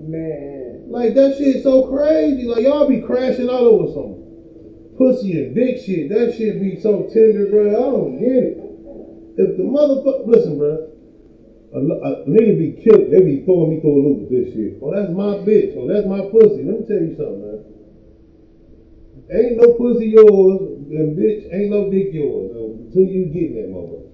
Man. Like that shit so crazy. Like y'all be crashing out over some pussy and dick shit. That shit be so tender, bro. I don't get it. If the motherfucker, listen, bro. A nigga be killed, they be throwing me through a loop with this shit. Oh, that's my bitch. Oh, that's my pussy. Let me tell you something, man. Ain't no pussy yours, and bitch, ain't no dick yours until you get that motherfucker.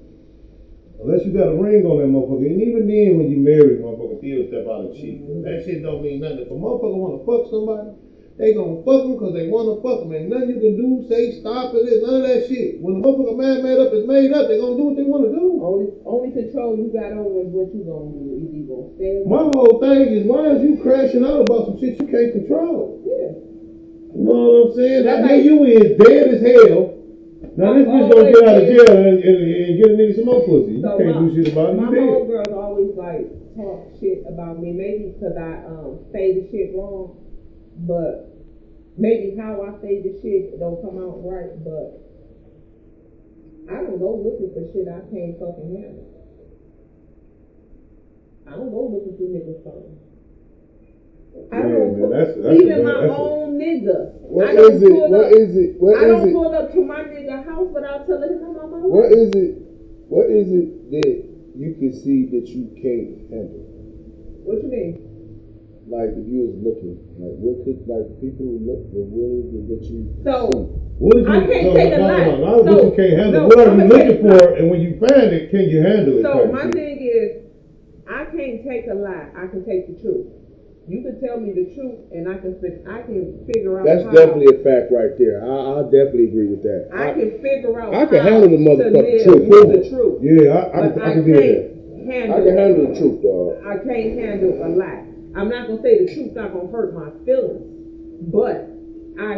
Unless you got a ring on that motherfucker. And even then, when you married, motherfucker, still step out and cheat. That shit don't mean nothing. If a motherfucker wanna fuck somebody, they gonna fuck them because they wanna fuck them. Ain't nothing you can do, say, stop it, none of that shit. When the motherfucker made up is made up, they gonna do what they wanna do. Only control you got over is what you gonna do. Either you gonna stay. My whole thing is, why is you crashing out about some shit you can't control? Yeah. You know what I'm saying? I hear you is dead as hell, Now this bitch gonna get out of jail and get a nigga some more pussy. You can't do shit about it. My homegirls always like talk shit about me. Maybe because I say the shit wrong, but maybe how I say the shit don't come out right. But I don't go looking for shit I can't fucking handle. I don't go looking for niggas' phone. I don't even my own nigga. What is it? I don't pull up to my nigga house without telling him I'm on my way. What is it that you can see that you can't handle? What you mean? Like if you was looking, like what could people look for? What is it that you see? I can't take a lie. Not what you can't handle. What are you looking for? And when you find it, can you handle it? So my thing is, I can't take a lie. I can take the truth. You can tell me the truth, and I can figure out. That's definitely a fact right there. I definitely agree with that. I can figure out. I can handle the motherfucking truth. The truth. Yeah, I can do that. I can handle the truth, dog. I can't handle a lie. I'm not gonna say the truth. Not gonna hurt my feelings, but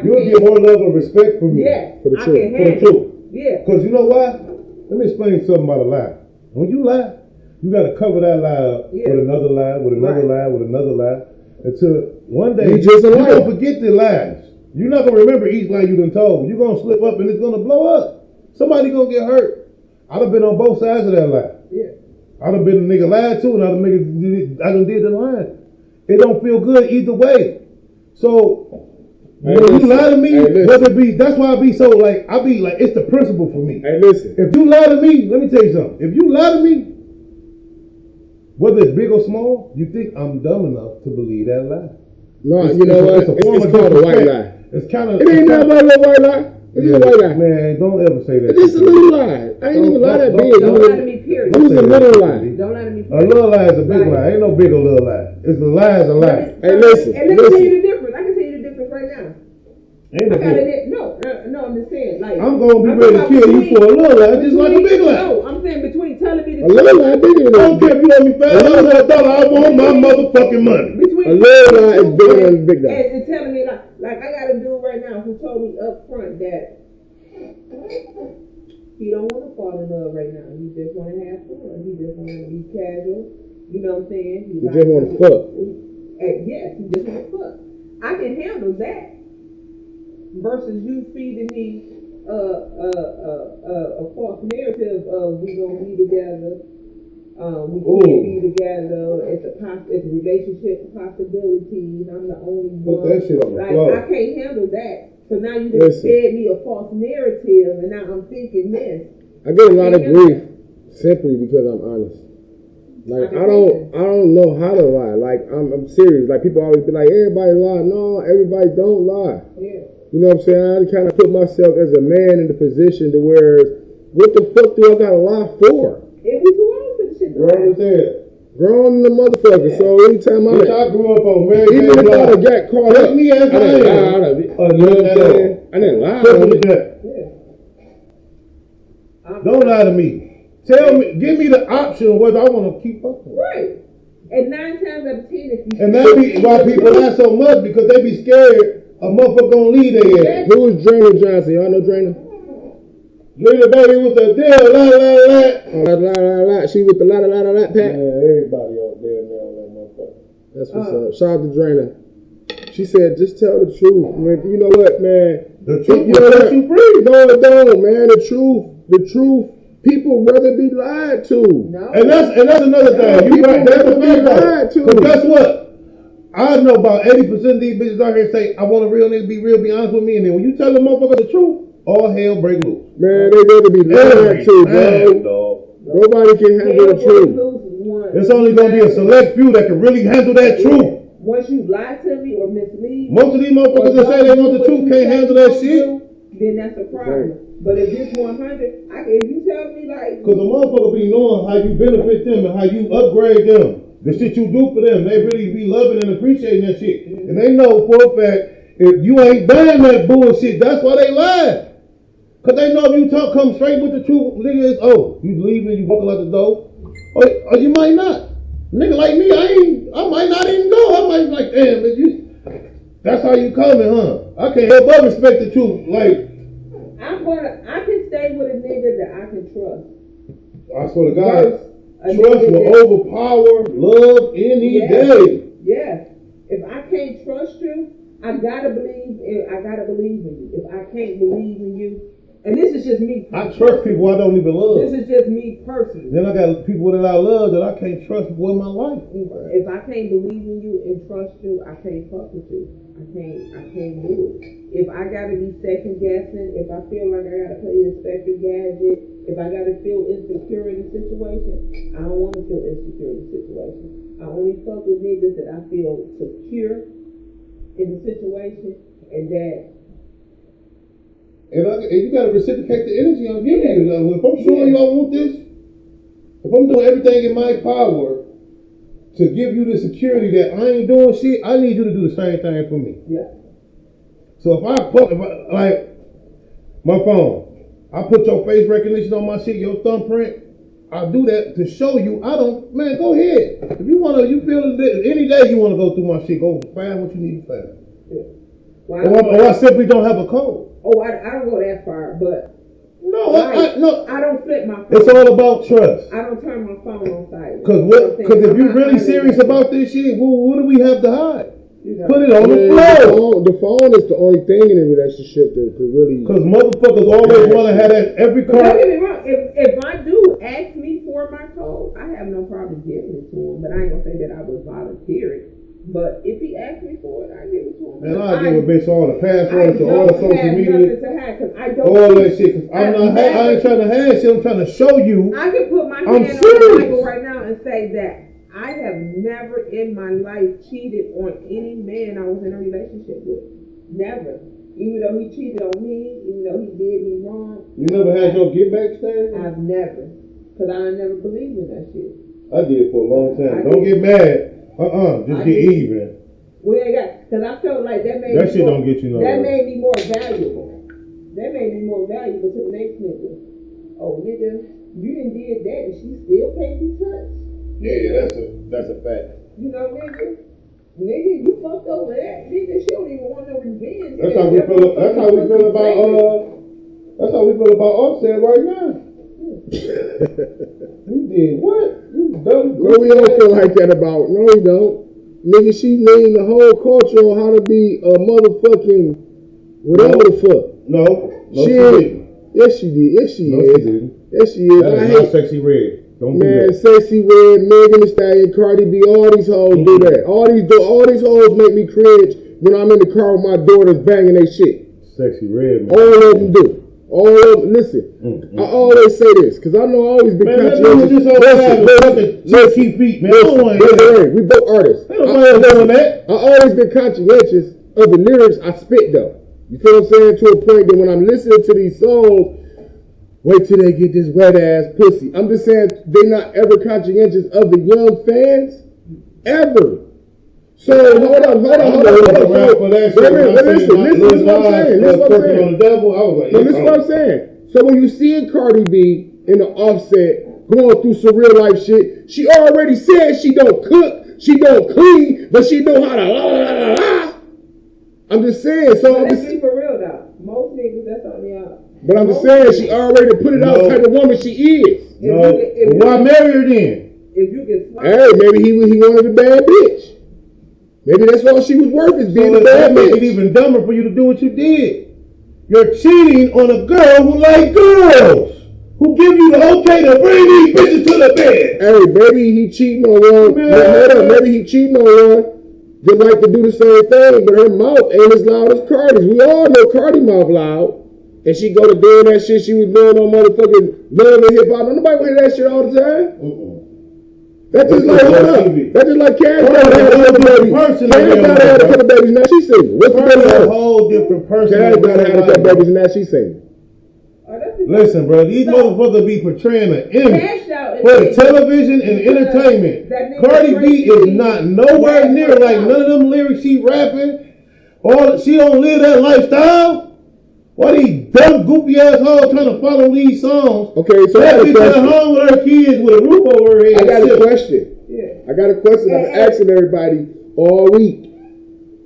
you'll get more love and respect from me. Yeah, for the truth. For the truth. Yeah. Because you know why? Let me explain something about a lie. When you lie, you got to cover that lie up with another lie, with another lie, with another lie. Until one day you're going to forget the lies. You're not going to remember each lie you done told. You're going to slip up and it's going to blow up. Somebody going to get hurt. I'd have been on both sides of that lie. Yeah. I'd have been a nigga lied to and I done did the lie. It don't feel good either way. So when you lie to me, whether it be, that's why I be so like, it's the principle for me. Hey, listen. If you lie to me, let me tell you something. If you lie to me, whether it's big or small, you think I'm dumb enough to believe that lie. No, you know what? It's called a white lie. It's kind of. It ain't nothing but a white lie. It's just a white lie. Man, don't ever say that. It's just a little lie. I ain't even lie that big. Don't lie to me, period. It was a little lie. Don't lie to me, period. A little lie is a big lie. Ain't no big or little lie. It's the lie is a lie. Hey, listen. And let me tell you the difference. I can tell you the difference right now. Ain't no I'm just saying. Like, I'm going to be ready to kill you for a little lie, just like a big lie. No, I'm saying between telling me the truth. A little lie bigger than I don't care if you owe me $5 or $1. I want my motherfucking money. A little lie is bigger than a big lie. And telling me like I got a dude right now who told me up front that he don't want to fall in love right now. He just want to have fun. He just want to be casual. You know what I'm saying? He just want to fuck. Yes, he just want to fuck. I can handle that. Versus you feeding me a false narrative of we gonna be together, we can't be together. It's a relationship possibilities. I'm the only one. Put that shit on the floor. I can't handle that. So now you just fed me a false narrative, and now I'm thinking this. I get a lot of grief simply because I'm honest. Like I don't know how to lie. Like I'm serious. Like people always be like, everybody lie. No, everybody don't lie. Yeah. You know what I'm saying? I kind of put myself as a man in the position to where, what the fuck do I gotta lie for? It was too old for the shit. Grown as hell. Grown in the motherfucker. Yeah. So anytime I grew up on very even if I got caught up, me as I am. I didn't lie on it. Don't lie to me. Tell me, give me the option of whether I want to keep fucking. Right. And 9 times out of 10, if you. And that's why people lie so much, because they be scared. A motherfucker gonna leave their ass. Who was Drainer Johnson? Y'all know Drainer? Drainer baby with the deal, She with the pat. Man, everybody out there now on that motherfucker. That's what's up. Shout out to Drainer. She said, just tell the truth. Man, you know what, man? The truth will set you free. No, it don't, man. The truth. People rather be lied to. No. And that's another thing. You right, that's what be lied to. Because guess what? I know about 80% of these bitches out here say, I want a real nigga to be real, be honest with me. And then when you tell the motherfucker the truth, all hell break loose. Man, they rather be lied to, bro. Nobody can handle the truth. It's only going to be a select few that can really handle that truth. Once you lie to me or mislead, most of these motherfuckers that say they want the truth can't handle that shit. Then that's a problem. Right. But if it's 100, if you tell me like... Because the motherfucker be knowing how you benefit them and how you upgrade them. The shit you do for them, they really be loving and appreciating that shit. Mm-hmm. And they know for a fact, if you ain't buying that bullshit, that's why they lie. Because they know if you come straight with the truth, nigga is, you leaving, you walking out the door. Or you might not. Nigga like me, I might not even go. I might be like, damn, that's how you coming, huh? I can't help but respect the truth. Like, I can stay with a nigga that I can trust. I swear to God, A trust nigga will that- overpower love any day. Yes. If I can't trust you, I gotta believe in you. If I can't believe in you, and this is just me. I trust people I don't even love. This is just me personally. Then I got people that I love that I can't trust with my life. If I can't believe in you and trust you, I can't fuck with you. I can't do it. If I gotta be second guessing, if I feel like I gotta play Inspector Gadget, if I gotta feel insecure in the situation, I don't want to feel insecure in the situation. I only fuck with niggas that I feel secure in the situation and that. And you gotta reciprocate the energy I'm giving you. If I'm showing you I want this, if I'm doing everything in my power to give you the security that I ain't doing shit, I need you to do the same thing for me. Yeah. So if I like my phone, I put your face recognition on my shit, your thumbprint, I do that to show you I don't, man, go ahead. If you feel any day you want to go through my shit, go find what you need to find. Yeah. Well, or I simply don't have a code. Oh, I don't go that far, but no, I don't flip my phone. It's all about trust. I don't turn my phone on silent. Because if you're really serious about this shit, what do we have to hide? Put it on the floor. The phone is the only thing in a relationship that could really. Because motherfuckers always want to have that every car. Don't get me wrong. If my dude asks me for my code, I have no problem giving it to him. But I ain't gonna say that I would volunteer it. But if he asks me for it, I give it to him. And I give a bitch all the passwords to all the social media, all that shit. Cause I ain't trying to hide shit. I'm trying to show you. I can put my hand on the Bible right now and say that I have never in my life cheated on any man I was in a relationship with. Never. Even though he cheated on me, even though he did me wrong. You never had no get back stand? I've never. Because I never believed in that shit. I did for a long time. Don't get mad. Just get even. We ain't got, because I felt like that made that shit don't get you nowhere. That made me more valuable. That made me more valuable to the next nigga. Oh, nigga, you done did that and she still can't be touched. Yeah, that's a fact. You know, nigga, you fucked over that. Nigga, she don't even want no revenge. That's how we feel. That's how we feel about. That's how we feel about Offset right now. You did what? You dumb. No, we don't feel like that about. No, we don't. Nigga, she named the whole culture on how to be a motherfucking whatever the fuck. No, she didn't. Yes, she did. Yes, she is. She didn't. Yes, she is. That is not Sexy Red. Don't do that. Sexy Red, Megan Thee Stallion, Cardi B, all these hoes do that. All these hoes make me cringe when I'm in the car with my daughters banging they shit. Sexy Red, man. All of them do. All of them. Listen, I always say this because I know I always been conscientious. Listen, feet, man. We both artists. I always been conscientious of the lyrics I spit though. You feel what I'm saying? To a point that when I'm listening to these songs, wait till they get this wet ass pussy. I'm just saying they're not ever conscientious of the young fans, ever. So hold on. Listen what I'm saying. So when you see Cardi B in the Offset going through some real life shit, she already said she don't cook, she don't clean, but she know how to la la la la. I'm just saying. So let's be for real though. Most niggas that's on the out. But I'm just saying she already put it out the type of woman she is. Why marry her then? If you get swiped. Hey, maybe he wanted a bad bitch. Maybe that's all she was worth is being a bad bitch. That makes it even dumber for you to do what you did. You're cheating on a girl who like girls. Who give you the okay to bring these bitches to the bed. Hey, maybe he cheating on one. Maybe he cheating on one. Just like to do the same thing, but her mouth ain't as loud as Cardi's. We all know Cardi mouth loud. And she go to doing that shit she was doing on motherfucking love and hip hop. Nobody want to hear that shit all the time. That's just like, hold up. That's just like Cash got to have a couple babies. Cash got to have a couple babies, now she's singing. What's the better a whole different person. Cash got to have a couple babies, now she's singing. Listen, bro, these motherfuckers be portraying an image for the television and entertainment. Cardi B is not nowhere near like none of them lyrics she rapping. Or she don't live that lifestyle. Why these dumb goofy ass hoes trying to follow these songs? Okay, so I got a question. At home with her kids with a roof over her head. I got a question. Yeah. I got a question. I'm asking everybody all week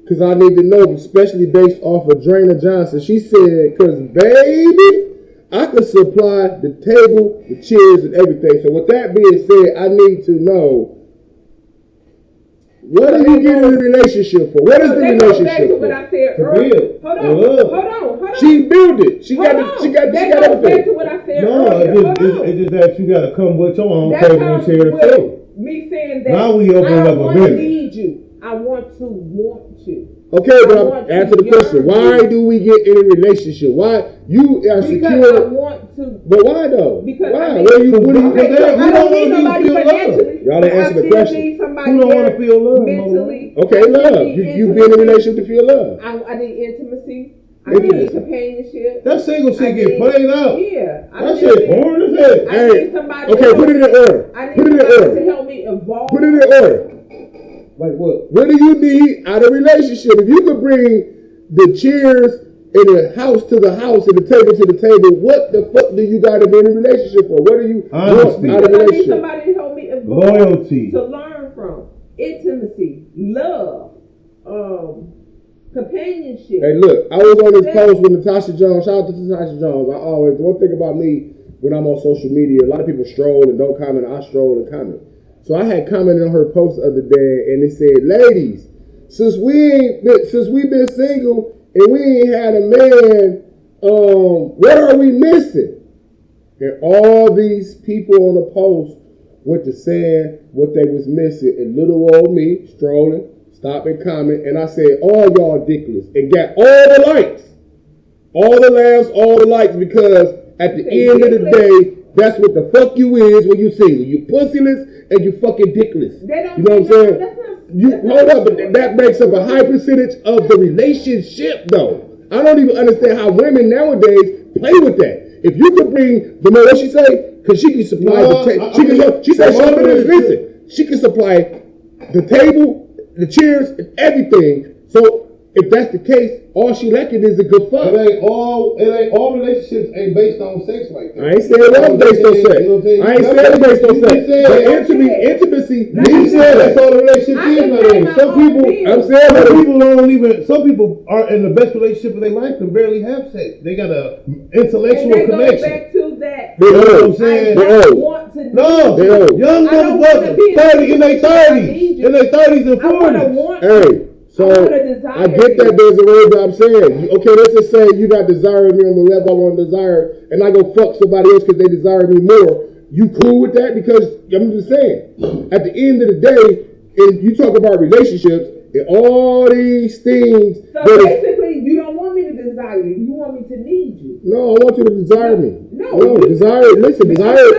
because I need to know, especially based off of Drana Johnson. She said, "Cause baby, I can supply the table, the chairs, and everything. So with that being said, I need to know, what are you getting in a relationship for? What is the relationship for? What I said earlier. Hold on. She built it. She got everything. Back to what I said earlier. It's just that you got to come with your own table and chair too. Me saying that now we open up a business. Need you. I want to. Okay, but answer the question. Why do we get in a relationship? Why you are secure? I want to. But why though? Because why? I don't need nobody financially. Y'all didn't answer the question. Who don't want to feel love? Mentally. Okay, love. You be in a relationship to feel love. I need intimacy. I need companionship. That single shit get played out. Yeah. That shit boring as hell. I need somebody. Okay, put it in order. Put it in order to help me evolve. Put it in order. Like what? What do you need out of a relationship? If you could bring the chairs in the house to the house and the table to the table, what the fuck do you got to be in a relationship for? What do you want out of a relationship? I need somebody to help me evolve. Loyalty. To learn from. Intimacy. Love. Companionship. Hey, look, I was on this post with Natasha Jones. Shout out to Natasha Jones. One thing about me when I'm on social media, a lot of people stroll and don't comment. I stroll and comment. So I had commented on her post the other day, and it said, "Ladies, since we've been single and we ain't had a man, what are we missing?" And all these people on the post went to saying what they was missing, and little old me strolling, stop and comment, and I said, "All y'all dickless," and got all the likes, all the laughs, all the likes, because at the end of the day, that's what the fuck you is when you single. You pussyless and you fucking dickless. You know what I'm saying? Hold up, but that makes up a high percentage of the relationship, though. I don't even understand how women nowadays play with that. If you could bring the man, what she say? Because she can supply the table. She said, listen, she can supply the table, the chairs, and everything. So if that's the case, all she lacking is a good fuck. It ain't all relationships ain't based on sex like that. I ain't saying it was based on sex. I ain't saying it based on sex. But intimacy. You said that's all the relationship is. Some people are in the best relationship of their life and barely have sex. They got a intellectual connection. Back to that. You know what I'm saying? Young motherfuckers, 30 in their 30s and 40s. Hey. So I get that Desirae, but I'm saying, okay, let's just say you got desire me on the level I want to desire, and I go fuck somebody else because they desire me more. You cool with that? Because I'm just saying, at the end of the day, and you talk about relationships and all these things. So basically, you don't want me to desire you. You want me to need you. No, I want you to desire me. No, desire. Listen, desire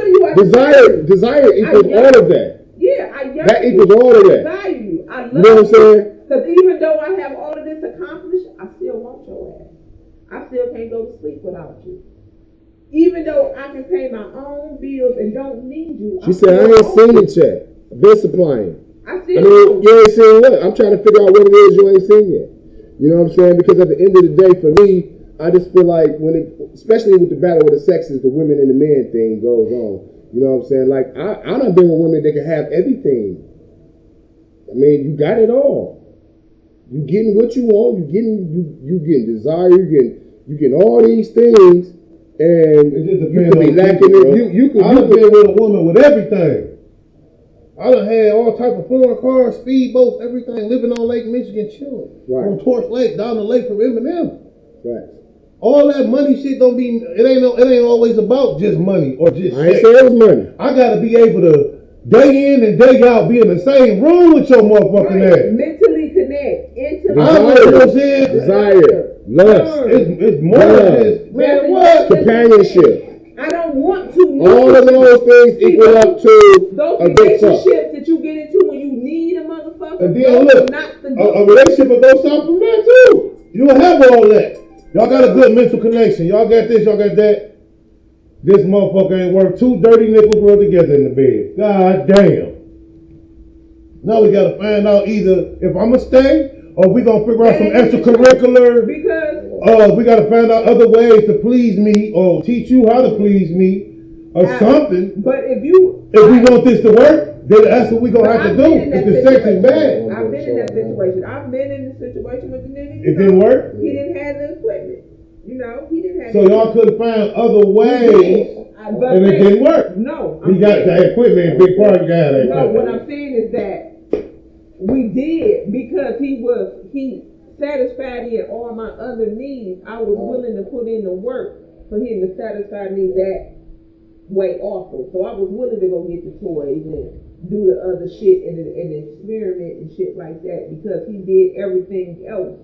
equals all of that. Yeah, that equals all of that. Desire you. I love you know what I'm saying? Because even though I have all of this accomplished, I still want your ass. I still can't go to sleep without you. Even though I can pay my own bills and don't need you. She said, I ain't seen it yet. I've been supplying. You ain't seen what? I'm trying to figure out what it is you ain't seen yet. You know what I'm saying? Because at the end of the day, for me, I just feel like especially with the battle of the sexes, the women and the men thing goes on. You know what I'm saying? Like, I done been with women that can have everything. I mean, you got it all. You getting what you want. You getting desire. You getting all these things, and it just you could be lacking it. You could been with a woman with everything. I done had all type of foreign cars, speedboats, everything. Living on Lake Michigan, chilling on Torch Lake, down the lake from Eminem. Right. All that money shit don't be. It ain't always about just money or just. I ain't say it was money. I gotta be able to day in and day out be in the same room with your motherfucking ass. Mentally connect. Desire. Lust. It's more than this. Man, what? Companionship. I don't want to. All of those things equal up to those relationships that you get into when you need a motherfucker. And then look, a relationship will go south from that too. You don't have all that. Y'all got a good mental connection. Y'all got this, y'all got that. This motherfucker ain't worth two dirty nickels rolled together in the bed. God damn. Now we gotta find out either if I'ma stay or we gonna figure out some extracurricular. Because we gotta find out other ways to please me or teach you how to please me or something. But if we want this to work, then that's what we gonna have to do. If the sex is bad. I've been in that situation. I've been in the situation with the nigga. It didn't work? He didn't have the equipment. You know, he didn't that. So y'all couldn't find other ways, and it didn't work. No. He got that equipment, big part of that. No, what I'm saying is that we did because he satisfied me in all my other needs. I was willing to put in the work for him to satisfy me that way also. So I was willing to go get the toys and do the other shit and experiment and shit like that because he did everything else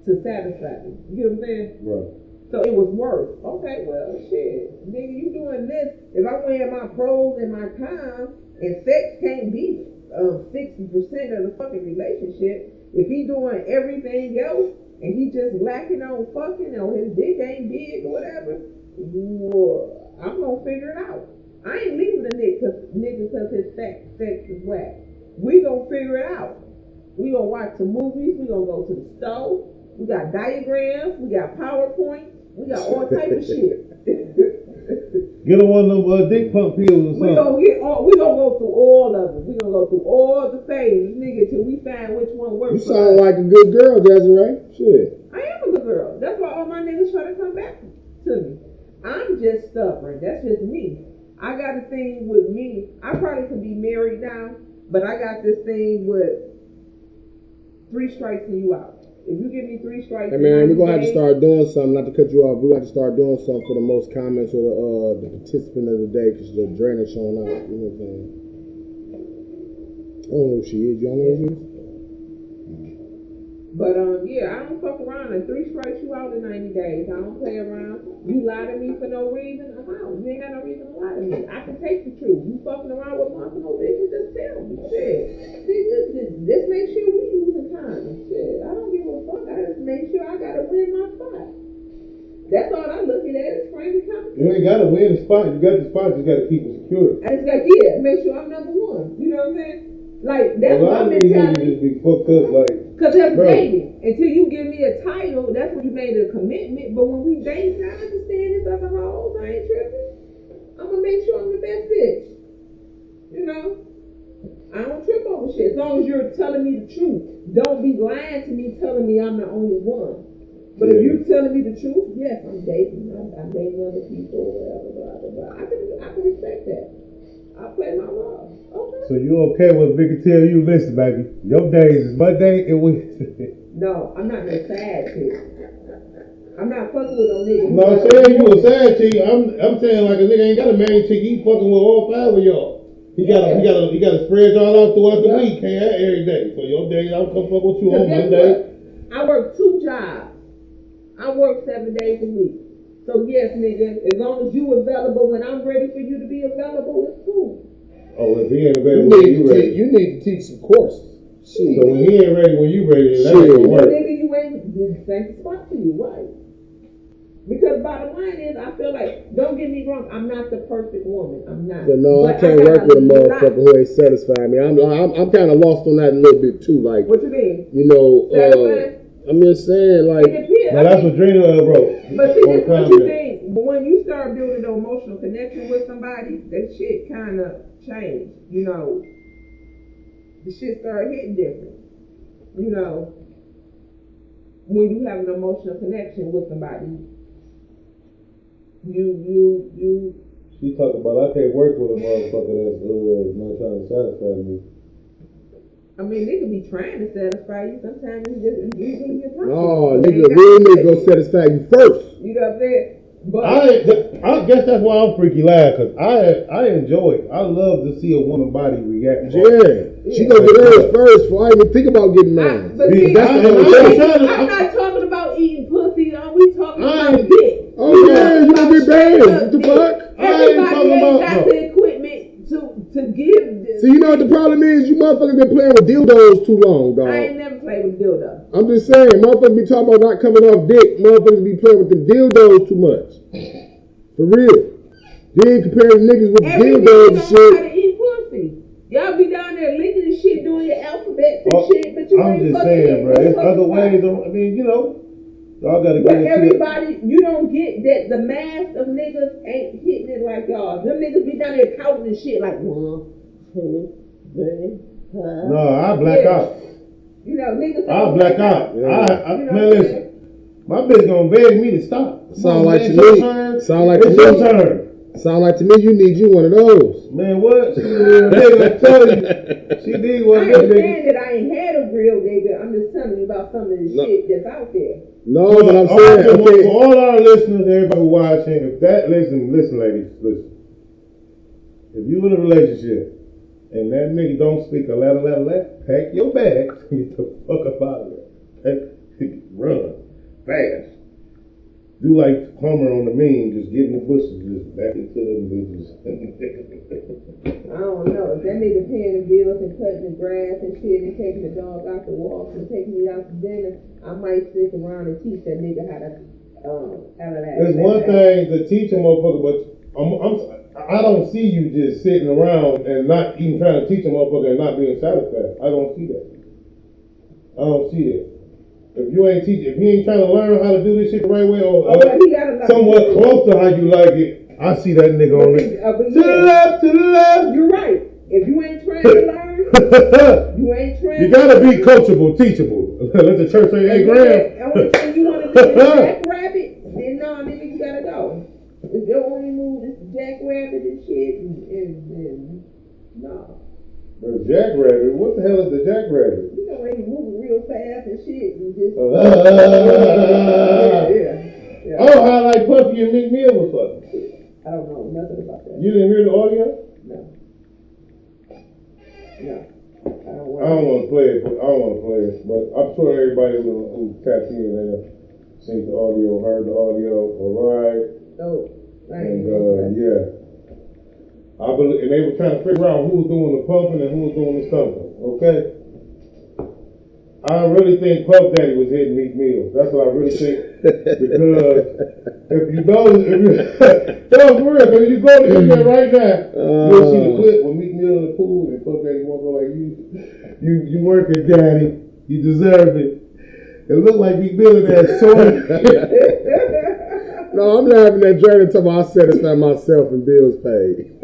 to satisfy me. You know what I'm saying? Right. So it was worth. Okay, well, shit. Nigga, you doing this. If I'm weighing my pros and my cons, and sex can't be 60% of the fucking relationship, if he doing everything else and he just lacking on fucking or his dick ain't big or whatever, well, I'm gonna figure it out. I ain't leaving a nigga because his sex is whack. We gonna figure it out. We gonna watch some movies. We gonna go to the store. We got diagrams. We got PowerPoint. We got all type of shit. Get him one of them dick pump pills or something. We gonna go through all of them. We gonna go through all the phases, nigga, till we find which one works. You sound like a good girl, Desirae. Shit. I am a good girl. That's why all my niggas try to come back to me. I'm just stubborn. That's just me. I got a thing with me. I probably could be married now, but I got this thing with 3 strikes and you out. If you give me 3 strikes, hey man, we're gonna have to start doing something. Not to cut you off, we got to start doing something for the most comments or the participant of the day because the drain is showing out. You know what I'm saying? I don't know who she is. You don't know who she is? But yeah, I don't fuck around. And 3 strikes you out in 90 days. I don't play around. You lie to me for no reason, I'm out. You ain't got no reason to lie to me. I can take the truth. You fucking around with multiple bitches, just tell me. Shit. Just make sure we using time. Shit. I don't give a fuck. I just make sure I gotta win my spot. That's all I'm looking at is frame the competition. You ain't gotta win the spot. You got the spot. You gotta keep it secure. I just got make sure I'm number 1. You know what I'm saying? Like that's my mentality. Just be fucked up, like. Cause that's dating. Until you give me a title, that's when you made a commitment. But when we date, I understand this other hoes. I ain't tripping. I'm gonna make sure I'm the best bitch. You know, I don't trip over shit as long as you're telling me the truth. Don't be lying to me, telling me I'm the only one. But if you're telling me the truth, yes, I'm dating. I'm dating other people, whatever, blah blah blah. I can respect that. I play my role. Okay. So you okay with Vicky tell you, listen, baby, your days is Monday and Wednesday. No, I'm not no sad chick. I'm not fucking with no nigga. No, I'm saying you a sad chick. I'm saying like a nigga ain't got a married chick. He fucking with all 5 of y'all. He gotta spread y'all out throughout the week. Can't have every day. So your days, I'll come fuck with you on Monday. I work 2 jobs. I work 7 days a week. So yes, nigga, as long as you available when I'm ready for you to be available, it's cool. Oh, if he ain't available when you ready. You need to teach some courses. Shit. So when he ain't ready when you ready, that ain't gonna work. Nigga, you ain't the same spot for you, right? Because bottom line is, I feel like, don't get me wrong, I'm not the perfect woman. I'm not. But no, I can't work with a motherfucker who ain't satisfied me. I'm kind of lost on that a little bit too. Like, what you mean? You know, I'm just saying, like, now that's what Drina wrote. But see, that's what you think. But when you start building an emotional connection with somebody, that shit kind of changed. You know, the shit started hitting different. You know, when you have an emotional connection with somebody, you. She talk about I can't work with a motherfucker that's not trying to satisfy me. I mean, they could be trying to satisfy you. Sometimes you just using your time. No, nigga, real nigga gonna satisfy you first. You know what I'm saying? But I guess that's why I'm freaky live, because I enjoy it. I love to see a woman body react. Yeah. She gonna get hers first before I even think about getting mine. But see, I'm not talking about eating pussy. We talking about dick. Oh yeah, you gonna get banned. What the fuck? Everybody ain't got the equipment to give this. See, you know what the problem is? You motherfuckers been playing with dildos too long, dog. I ain't never played with dildos. I'm just saying, motherfuckers be talking about not coming off dick. Motherfuckers be playing with the dildos too much. For real. Then comparing niggas with dildos and shit. How to eat pussy. Y'all be down there licking and shit, doing your alphabets and shit, but you I'm ain't just saying, bro. There's other ways. I mean, you know. Y'all gotta but everybody, you don't get that the mass of niggas ain't hitting it like y'all. Them niggas be down there counting and shit like 1, 2, 3, 4. No, I black out. You know, niggas. I black out. Yeah. Man, listen. My bitch gonna beg me to stop. Sound like to me. Sound like to it's your me. turn. Sound like to me you need you one of those. Man, what? Nigga, tell you. She need one of them. I them ain't saying niggas. that I ain't had a real nigga. I'm just telling you about some of the shit that's out there. No, but I'm saying, okay. For all our listeners, everybody watching, if that, listen, ladies, listen. If you in a relationship and that nigga don't speak a letter, pack your bags and get the fuck up out of there. Run fast. Do like Homer on the meme, just get in the bushes, just back into them bitches. I don't know. If that nigga paying the bills and cutting the grass and shit and taking the dog out the walk and taking me out to dinner, I might stick around and teach that nigga how to There's one thing to teach a motherfucker, but I don't see you just sitting around and not even trying to teach a motherfucker and not being satisfied. I don't see that. I don't see that. If you ain't teaching, if he ain't trying to learn how to do this shit the right way or somewhat close to how you like it, I see that nigga on it. To the left, to the left. You're right. If you ain't trying to learn, you ain't trying. You gotta be coachable, teachable. Let the church say, hey, Graham. Only thing you want to do is jackrabbit, then no, nigga, you gotta go. If your only move is to jackrabbit and shit, and no. But jackrabbit? What the hell is the jackrabbit? You know, when you moving real fast and shit, and just yeah. Oh, how like Puffy and McNeil was fucking. I don't know nothing about that. You didn't hear the audio? No. I don't want to play it. But I'm sure everybody who tapped in and seen the audio, heard the audio, alright. Oh, and yeah. I believe, and they were trying to figure out who was doing the pumping and who was doing the stumping. Okay, I really think Puff Daddy was hitting Meek Mill. That's what I really think. Because if you know, that's for real. Because you go to the internet right now, you'll see the clip with Meek Mill in the pool and Puff Daddy won't go like you work it, Daddy. You deserve it. It looked like Meek Mill in that sword. No, I'm not having that journey until I satisfy myself and bills paid.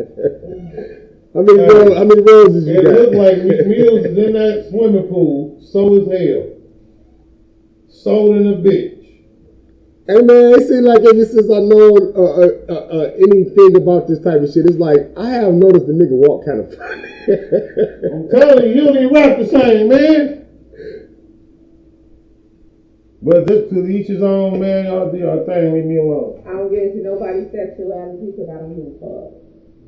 How many roses you got? It looked like Meek Mill's is in that swimming pool, so as hell. Sold in a bitch. Hey man, it seems like ever since I know anything about this type of shit, it's like I have noticed the nigga walk kind of funny. I'm telling you don't even rap the same, man. But just to each his own, man. Y'all do your thing, leave me alone. I don't get into nobody's sexuality because I don't give a fuck.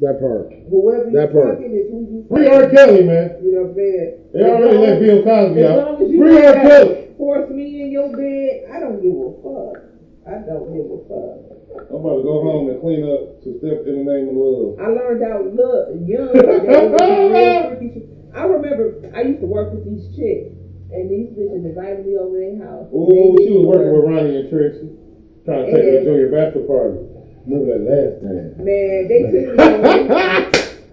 That part. Whoever you're fucking is who you Free R. Kelly, man. You know what I'm saying? They already let Bill Cosby out. As long as you Free R. Kelly. Force me in your bed, I don't give a fuck. I don't give a fuck. I'm about to go home and clean up to Step in the Name of Love. I learned out young that it was real freaky shit. I remember I used to work with these chicks. And these bitches invited me over their house. Oh, she was working with Ronnie and Tracy, trying to take her to junior bachelor party. Remember that last time? Man, they took me over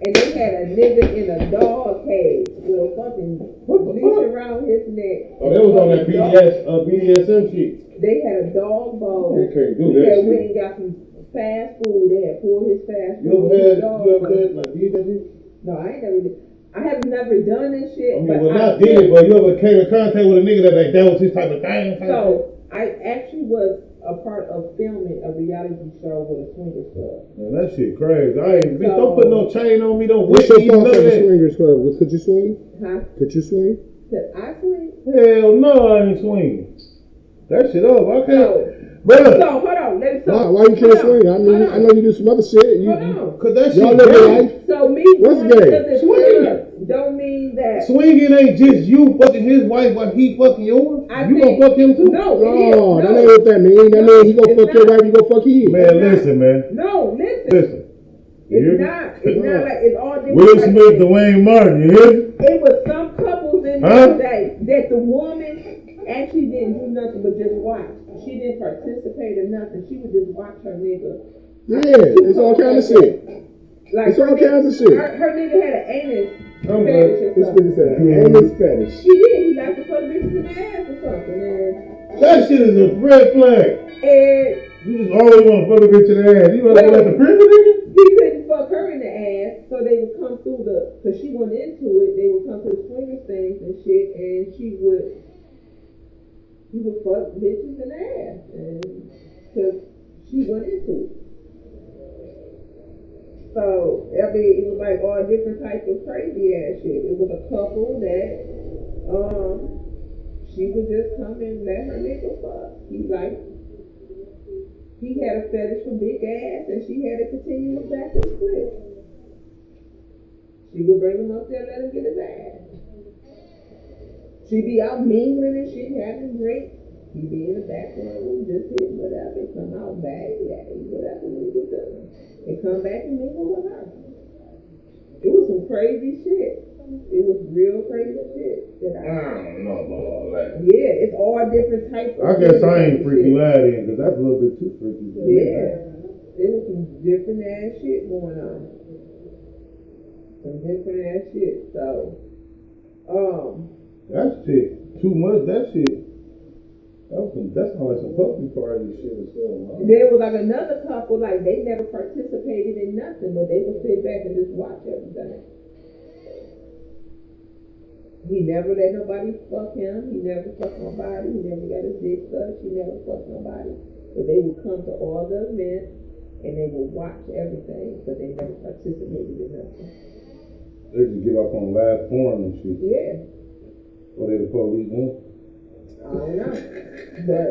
and they had a nigga in a dog cage with a fucking leash around his neck. Oh, that was on that BDSM shit. They had a dog bowl. They can't do that. They went and got some fast food. They had poured his fast food. You ever had like BDSM? No, I ain't never did. I have never done this shit. I mean, but you ever came in contact with a nigga that was his type of thing? So, I actually was a part of filming a reality show with a swingers club. Man, that shit crazy. Don't put no chain on me, don't whip me. What's your thoughts on the swingers club? Could you swing? Huh? Could you swing? Could I swing? Hell no, I ain't swinging. That shit up. I can't. So, hold on. Why you can't swing? I mean, I know you do some other shit. Hold on. Cause that shit y'all live your life. So me what's gay? Swinging don't mean that. Swinging ain't just you fucking his wife, but he fucking yours. You gonna fuck him too? No, that ain't what that mean. That means he gonna fuck your wife, you gonna fuck his. Man, listen, man. No, listen. It's not. It's not like it's all different. Will Smith, Dwayne Martin, you hear? It was some couples in there that the woman actually didn't do nothing but just watch. She didn't participate in nothing. She would just watch her nigga. Yeah, it's all kind of shit. Like it's all kinds of shit. Her nigga had an anus fetish. This nigga said an anus fetish. She did. He liked to fuck bitches in the ass or something. And that shit is a red flag. And you just always want to fuck a bitch in the ass. You want to go at the prison nigga? He couldn't fuck her in the ass, so they would come through because she went into it. They would come through the swingers things and shit, and she would he would fuck bitches in the ass, and because she went into it. So, I mean, it was like all different types of crazy ass shit. It was a couple that, she would just come and let her nigga fuck. He had a fetish for big ass, and she had a continuous backward split. She would bring him up there and let him get his ass. She'd be out mingling and shit, having drinks. He'd be in the back room, just hitting whatever, come out back, whatever we was doing. And come back and mingle with her. It was some crazy shit. It was real crazy shit. I don't know about all that. Yeah, it's all different types of I guess I ain't freaky lad in, because that's a little bit too freaky. Yeah. There was some different ass shit going on. Some different ass shit. So, that shit, too much, that shit. That's not like some puppy party shit or something. There was like another couple, like they never participated in nothing, but they would sit back and just watch everything. He never let nobody fuck him. He never fucked nobody. He never got his dick sucked. He never fucked nobody. But they would come to all the events and they would watch everything, but they never participated in nothing. They just get up on live porn and shit. Yeah. Or they the police, huh? I don't know. But,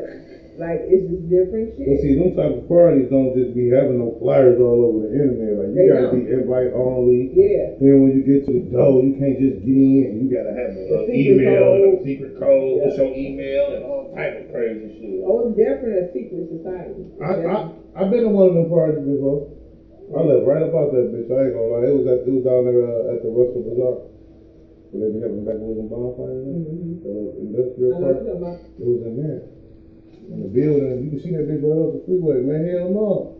like, it's just different shit. But see, them type of parties don't just be having no flyers all over the internet. Like, you gotta be invite only. Yeah. Then when you get to the door, you can't just get in. You gotta have an email and a secret code. What's your email and all type of crazy shit. Oh, it's definitely a secret society. I've been to one of them parties before. I left right about that bitch. I ain't gonna lie. It was down there at the Russell Bazaar. Where they be having back with them bonfires. The industrial park. It was in there. In the building. You can see that bitch right off the freeway. Man, hell no.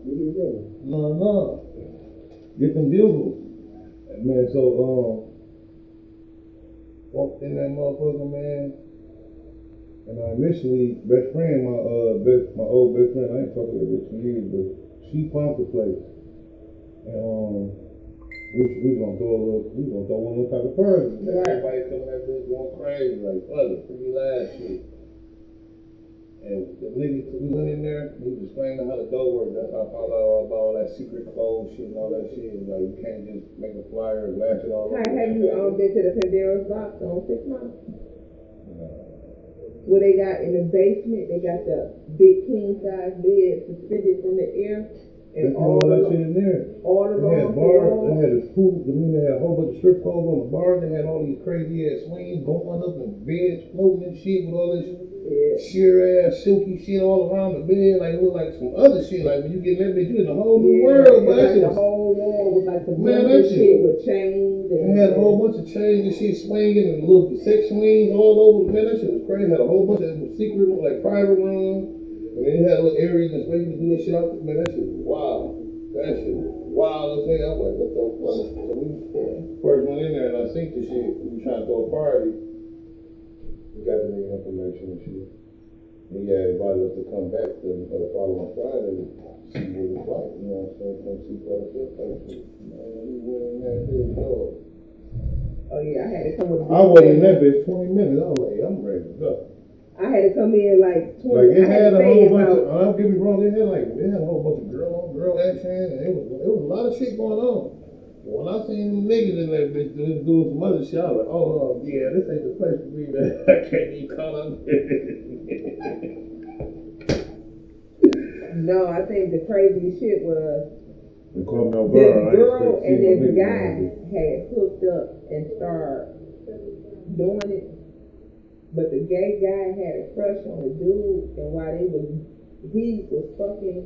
No. Get them deals. Man, so, walked in that motherfucker, man. And I initially, best friend, my old best friend, I ain't talking to her bitch in years, but she pumped the place. And, we gonna throw one of those type of parties. Everybody coming at this going crazy, like, fuck it, freaky last shit. And the nigga, we went in there, he was explaining how the dough worked. That's how I found out about all that secret code shit and all that shit. Like, you can't just make a flyer and blast it all over. Have you been to the Pandora's box on 6 months? Where they got in the basement, they got the big king size bed suspended from the air. And all that shit in there. All of they had bars, they had a pool, they had a whole bunch of strip clubs on the bars, they had all these crazy ass swings going up and beds floating and shit with all this sheer ass silky shit all around the bed, like it looked like some other shit. Like when you get in that bitch, you in a whole new world, but that shit the whole wall was like some that shit with chains. They had a whole bunch of chains and shit swinging and little sex swings all over. Man, that shit was crazy. Had a whole bunch of secret, like private rooms. And then it had little areas and spaces to do that shit out. Man, that shit was wild. That shit was wild as hell. I'm like, what the fuck? So we first went in there and I seen the shit. We were trying to throw a party. We got the nigga information and shit. And yeah, invited us to come back the following Friday to see what it's like. You know what I'm saying? Come see what it feels like. Man, we went in there and did it all. Oh yeah, I had to come with I wasn't in that bitch 20 minutes. I was like, I'm ready to go. I had to come in like 20. Like it had a whole bunch of, don't get me wrong, it had a whole bunch of girl action, and it was a lot of shit going on. But when I seen them niggas in that bitch doing some other shit, I was like, oh yeah, this ain't the place for me, man. I can't even call up. No, I think the crazy shit was this girl and this guy had hooked up and started doing it. But the gay guy had a crush on the dude, and while he was fucking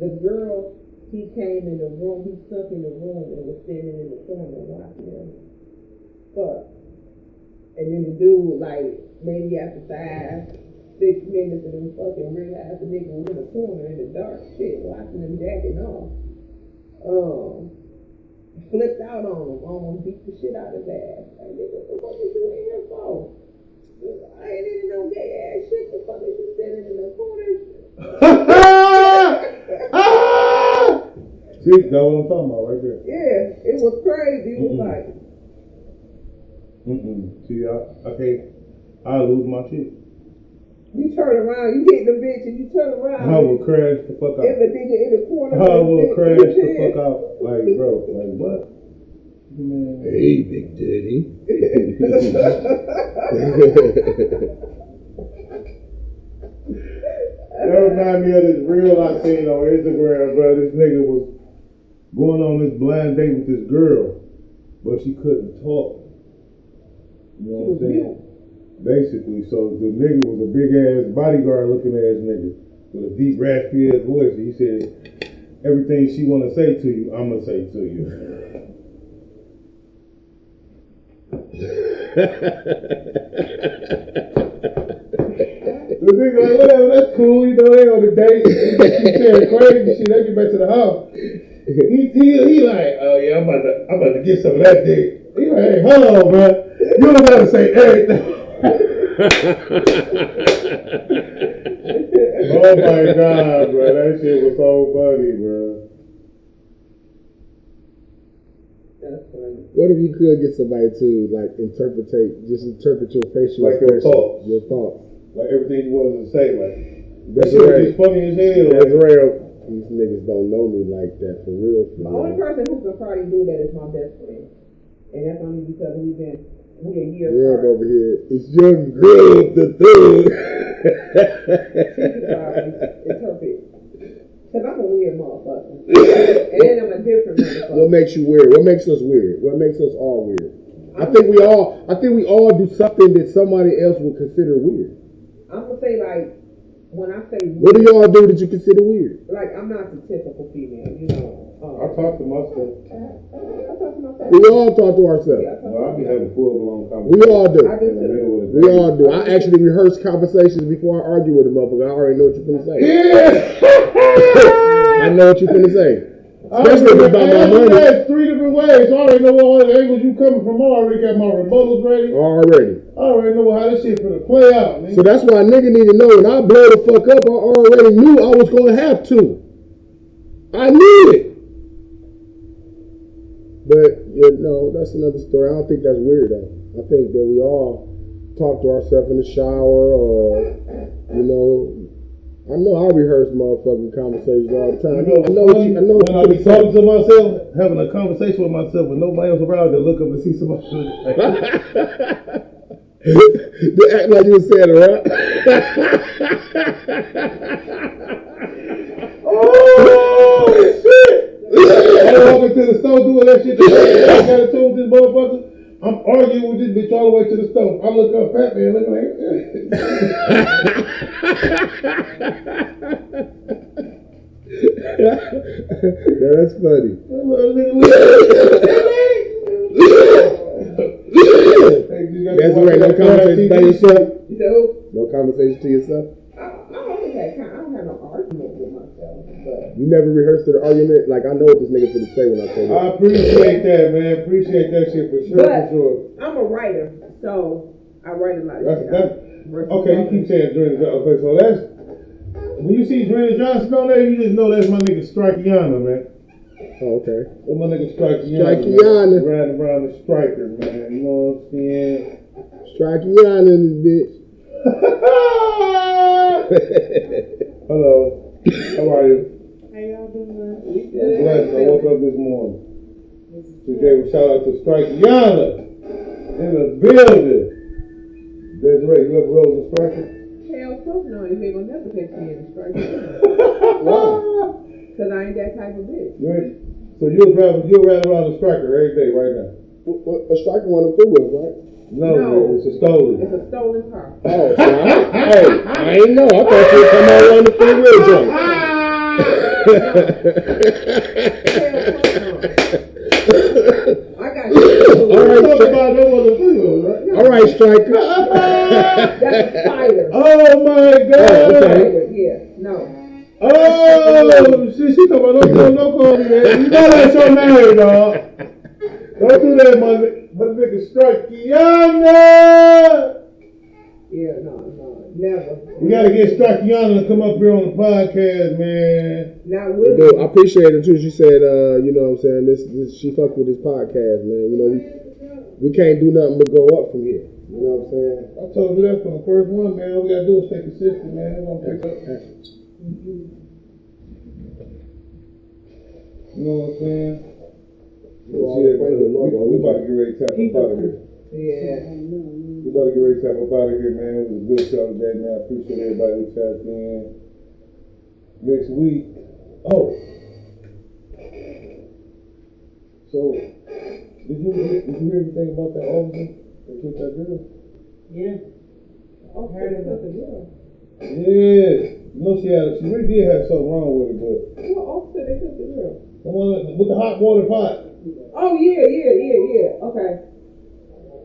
the girl, he came in the room, he stuck in the room and was standing in the corner watching him fuck. And then the dude, like, maybe after 5-6 minutes of him fucking realized the nigga was in the corner in the dark shit, watching him jacking off. Flipped out on him, almost beat the shit out of his ass. Like, nigga, what the fuck is you in here for? I ain't into no gay ass shit. The fuck is you standing in the corner? See, that's what I'm talking about right there. Yeah, it was crazy. It was like. See, I can't. I lose my shit. You turn around, you hit the bitch, and you turn around. I will crash the fuck out. If the nigga in the corner. I will crash the fuck out. Like, bro, like what? Man. Hey, Big Daddy. That reminds me of this reel I seen on Instagram, bro. This nigga was going on this blind date with this girl, but she couldn't talk. You know what I'm saying? Basically, so the nigga was a big ass bodyguard looking ass nigga with a deep raspy ass voice. He said, everything she wanna say to you, I'ma say to you. The nigga like, whatever, that's cool, you know, they on the date. She saying crazy shit, they get back to the house. He like, oh yeah, I'm about to get some of that dick. He like, hey, hold on, bro. You don't gotta say everything. Oh my god, bro, that shit was so funny, bro. That's funny. What if you could get somebody to like interpret your facial Like your thoughts. Your thoughts. Like everything you wanted to say, like that That's shit was right. just funny as hell. That's real. These niggas don't know me like that for real. The only person who can probably do that is my best friend. And that's only because we a year Real apart. over here. It's young girl the thug. Interpret. Because I'm a weird motherfucker. And I'm a different motherfucker. What makes you weird? What makes us weird? What makes us all weird? I think we all do something that somebody else would consider weird. I'm gonna say like when I say weird, What do y'all do that you consider weird? like I'm not the typical female, you know. I talk to myself. I talk to myself. We all talk to ourselves. Yeah, I talk to Well, I be having full-blown We conversations. all do. I do too. We all do. I actually rehearse conversations before I argue with a motherfucker. I already know what you're finna say. Yeah! I know what you're finna say. Especially if it's about my money. That's 3 different ways. I already know what angles you coming from. I already got my rebuttals ready. Already. I already know how this shit finna play out, man. So that's why a nigga need to know when I blow the fuck up, I already knew I was gonna have to. I knew it. But, you know, that's another story. I don't think that's weird, though. I think that we all talk to ourselves in the shower or, you know, I know I rehearse motherfucking conversations all the time. I know what when I be talking to myself, having a conversation with myself with nobody else around to look up and see somebody. They act like you was saying it, right? Oh, shit! I walk into the store doing that shit. I got to tune this motherfucker. I'm arguing with this bitch all the way to the stove. I look up, fat man, look like. Yeah, that's funny. That's right. No conversation by yourself. No conversation to yourself. I don't have no argument with myself, but You never rehearsed an argument. Like I know what this nigga finna say when I say that. I appreciate that, man. Appreciate that shit for sure, But- for sure. I'm a writer, so I write a lot of shit. Okay, you keep saying Drina Johnson. Okay, so that's when you see Drina Johnson on there, you just know that's my nigga Strikeana, man. Oh, okay. That's my nigga Strikeana. Strikeana. Riding around the striker, man. You know what I'm saying? Strikeana in this bitch. Hello. How are you? How y'all doing? I'm blessed. I woke up this morning. Today we shout out to Strikeana in the building. Desirae, you ever roll with Striker? Hell, fuck no, you ain't gonna never catch me in the strike. Why? Cause I ain't that type of bitch. So you'll ride around the Striker every day right now? A striker one of the wheels, right? No, it's a stolen. It's a stolen car. Oh, so I ain't know. I thought you would come on one of the three wheel joint. I got you. All right, Striker. That's a spider. Oh my God! Oh, okay. Spider, yeah, no. Oh, she talking about no call me that. You know that's your name, dog. Don't do that, my nigga Strikeana. Yeah, no, never. You gotta get Strikeana to come up here on the podcast, man. Not really. Dude, I appreciate it too. She said, you know what I'm saying, this she fucked with this podcast, man. You know, we can't do nothing but go up from here. You know what I'm saying? I told you that's from the first one, man. All we gotta do is stay consistent, man. It's gonna pick up. You know what I'm saying? We about to get ready to tap up out of here. Yeah. We about to get ready to tap up out of here, man. It was a good show today, man. I appreciate everybody who tapped in. Next week. Oh. So, did you hear anything about that officer that took that girl? Yeah. Oh, heard about the girl. Yeah. You know she really did have something wrong with her, but. What officer they took the girl? The one with the hot water pot. Oh, yeah. Okay.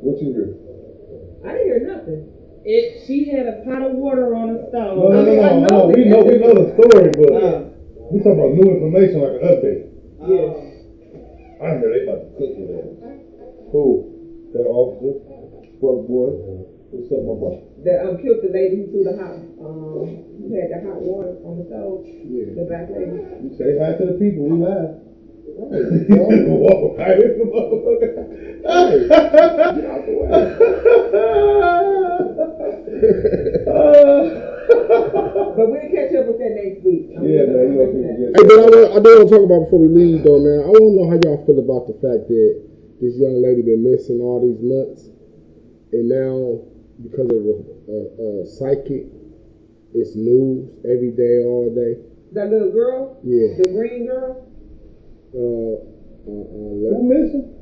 What you hear? I didn't hear nothing. She had a pot of water on the stove. No. We know the story, but we talking about new information like an update. Yeah. I heard they about to cook with that. Who? That officer? Fuck boy. What's up, my boy? That killed the lady who threw the hot, who had the hot water on the stove. Yeah. The black lady. You say hi to the people, we live. Walk right in the motherfucker. Hey, get out the way. But we'll catch up with that next week. Yeah, man. Hey, but I do want to talk about before we leave, though, man. I want to know how y'all feel about the fact that this young lady been missing all these months, and now because of a psychic, it's news every day, all day. That little girl. Yeah. The green girl. Who missing?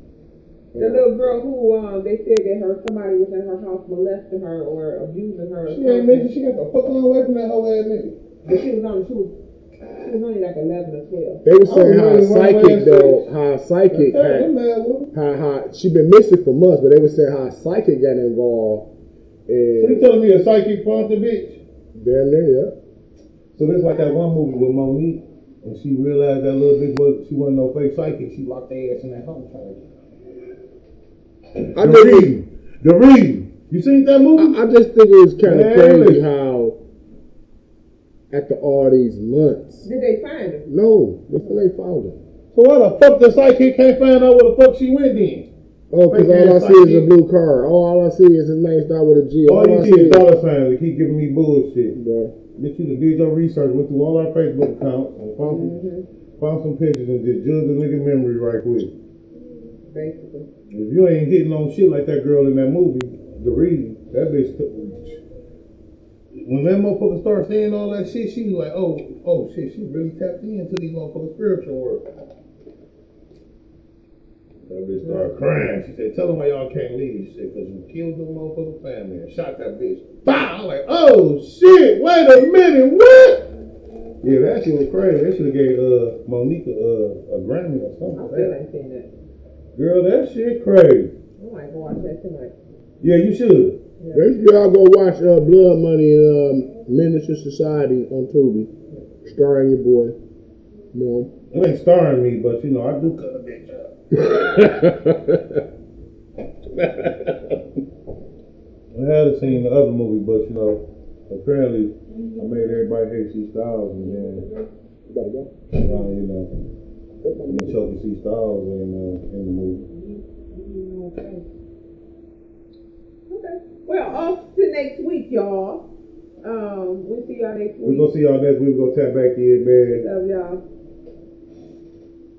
The little girl who they said that somebody was in her house molesting her or abusing her. She ain't missing. She got the fuck on away from that whole ass nigga. But she was only like 11 or 12. They were saying how psychic she been missing for months, but they were saying how psychic got involved. And So you telling me a psychic found the bitch? damn near, yeah. So that's like that one movie with Monique, and she realized that little bitch wasn't no fake psychic. She locked their ass in that home trying to. The reading. You seen that movie? I just think it was kind of crazy how after all these months. Did they find her? No, that's when they found her. So why the fuck the psychic can't find out where the fuck she went then? Oh, because all I see is a blue car. All I see is a name start with a G. All you see is dollar signs. They keep giving me bullshit. Yeah. Bitch, you done did your research, went through all our Facebook accounts, and found some pictures and just judged the nigga memory right quick. Basically. If you ain't hitting on shit like that girl in that movie, the reading, that bitch, when that motherfucker started saying all that shit, she was like, oh shit, she really tapped into these motherfuckers' spiritual work. That bitch started crying. She said, tell them why y'all can't leave. She said, because you killed the motherfucking family and shot that bitch. Bow! I'm like, oh shit, wait a minute, what? Yeah, that shit was crazy. They should have gave Monique a Grammy or something. I still ain't seen that. Girl, that shit crazy. I might go watch that tonight. Yeah, you should. Yeah. Basically, y'all go watch Blood Money and Miniature Society on Tubi, starring your boy. You know. It ain't starring me, but you know, I do cut a bitch up. I haven't seen the other movie, but you know, apparently I made everybody hate C Styles, and then You gotta go. you know, and choking C Styles in the movie. Okay. Well, off to next week, y'all. We'll see y'all next week. We're gonna see y'all next week. We're gonna tap back in, man. Love y'all.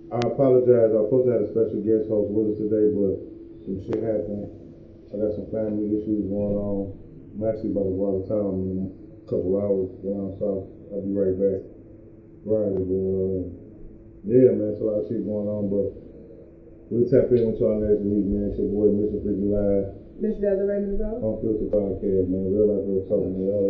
I apologize. I was supposed to have a special guest host with us today, but some shit happened. I got some family issues going on. I'm actually about to go out of town in a couple hours down south. I'll be right back. Right, yeah, man, it's a lot of shit going on, but we'll tap in with y'all next week, man. It's your boy, Mrfreakylive. Mr. Desirae Monrow. On Filter Podcast, man. Real life, real talk, man.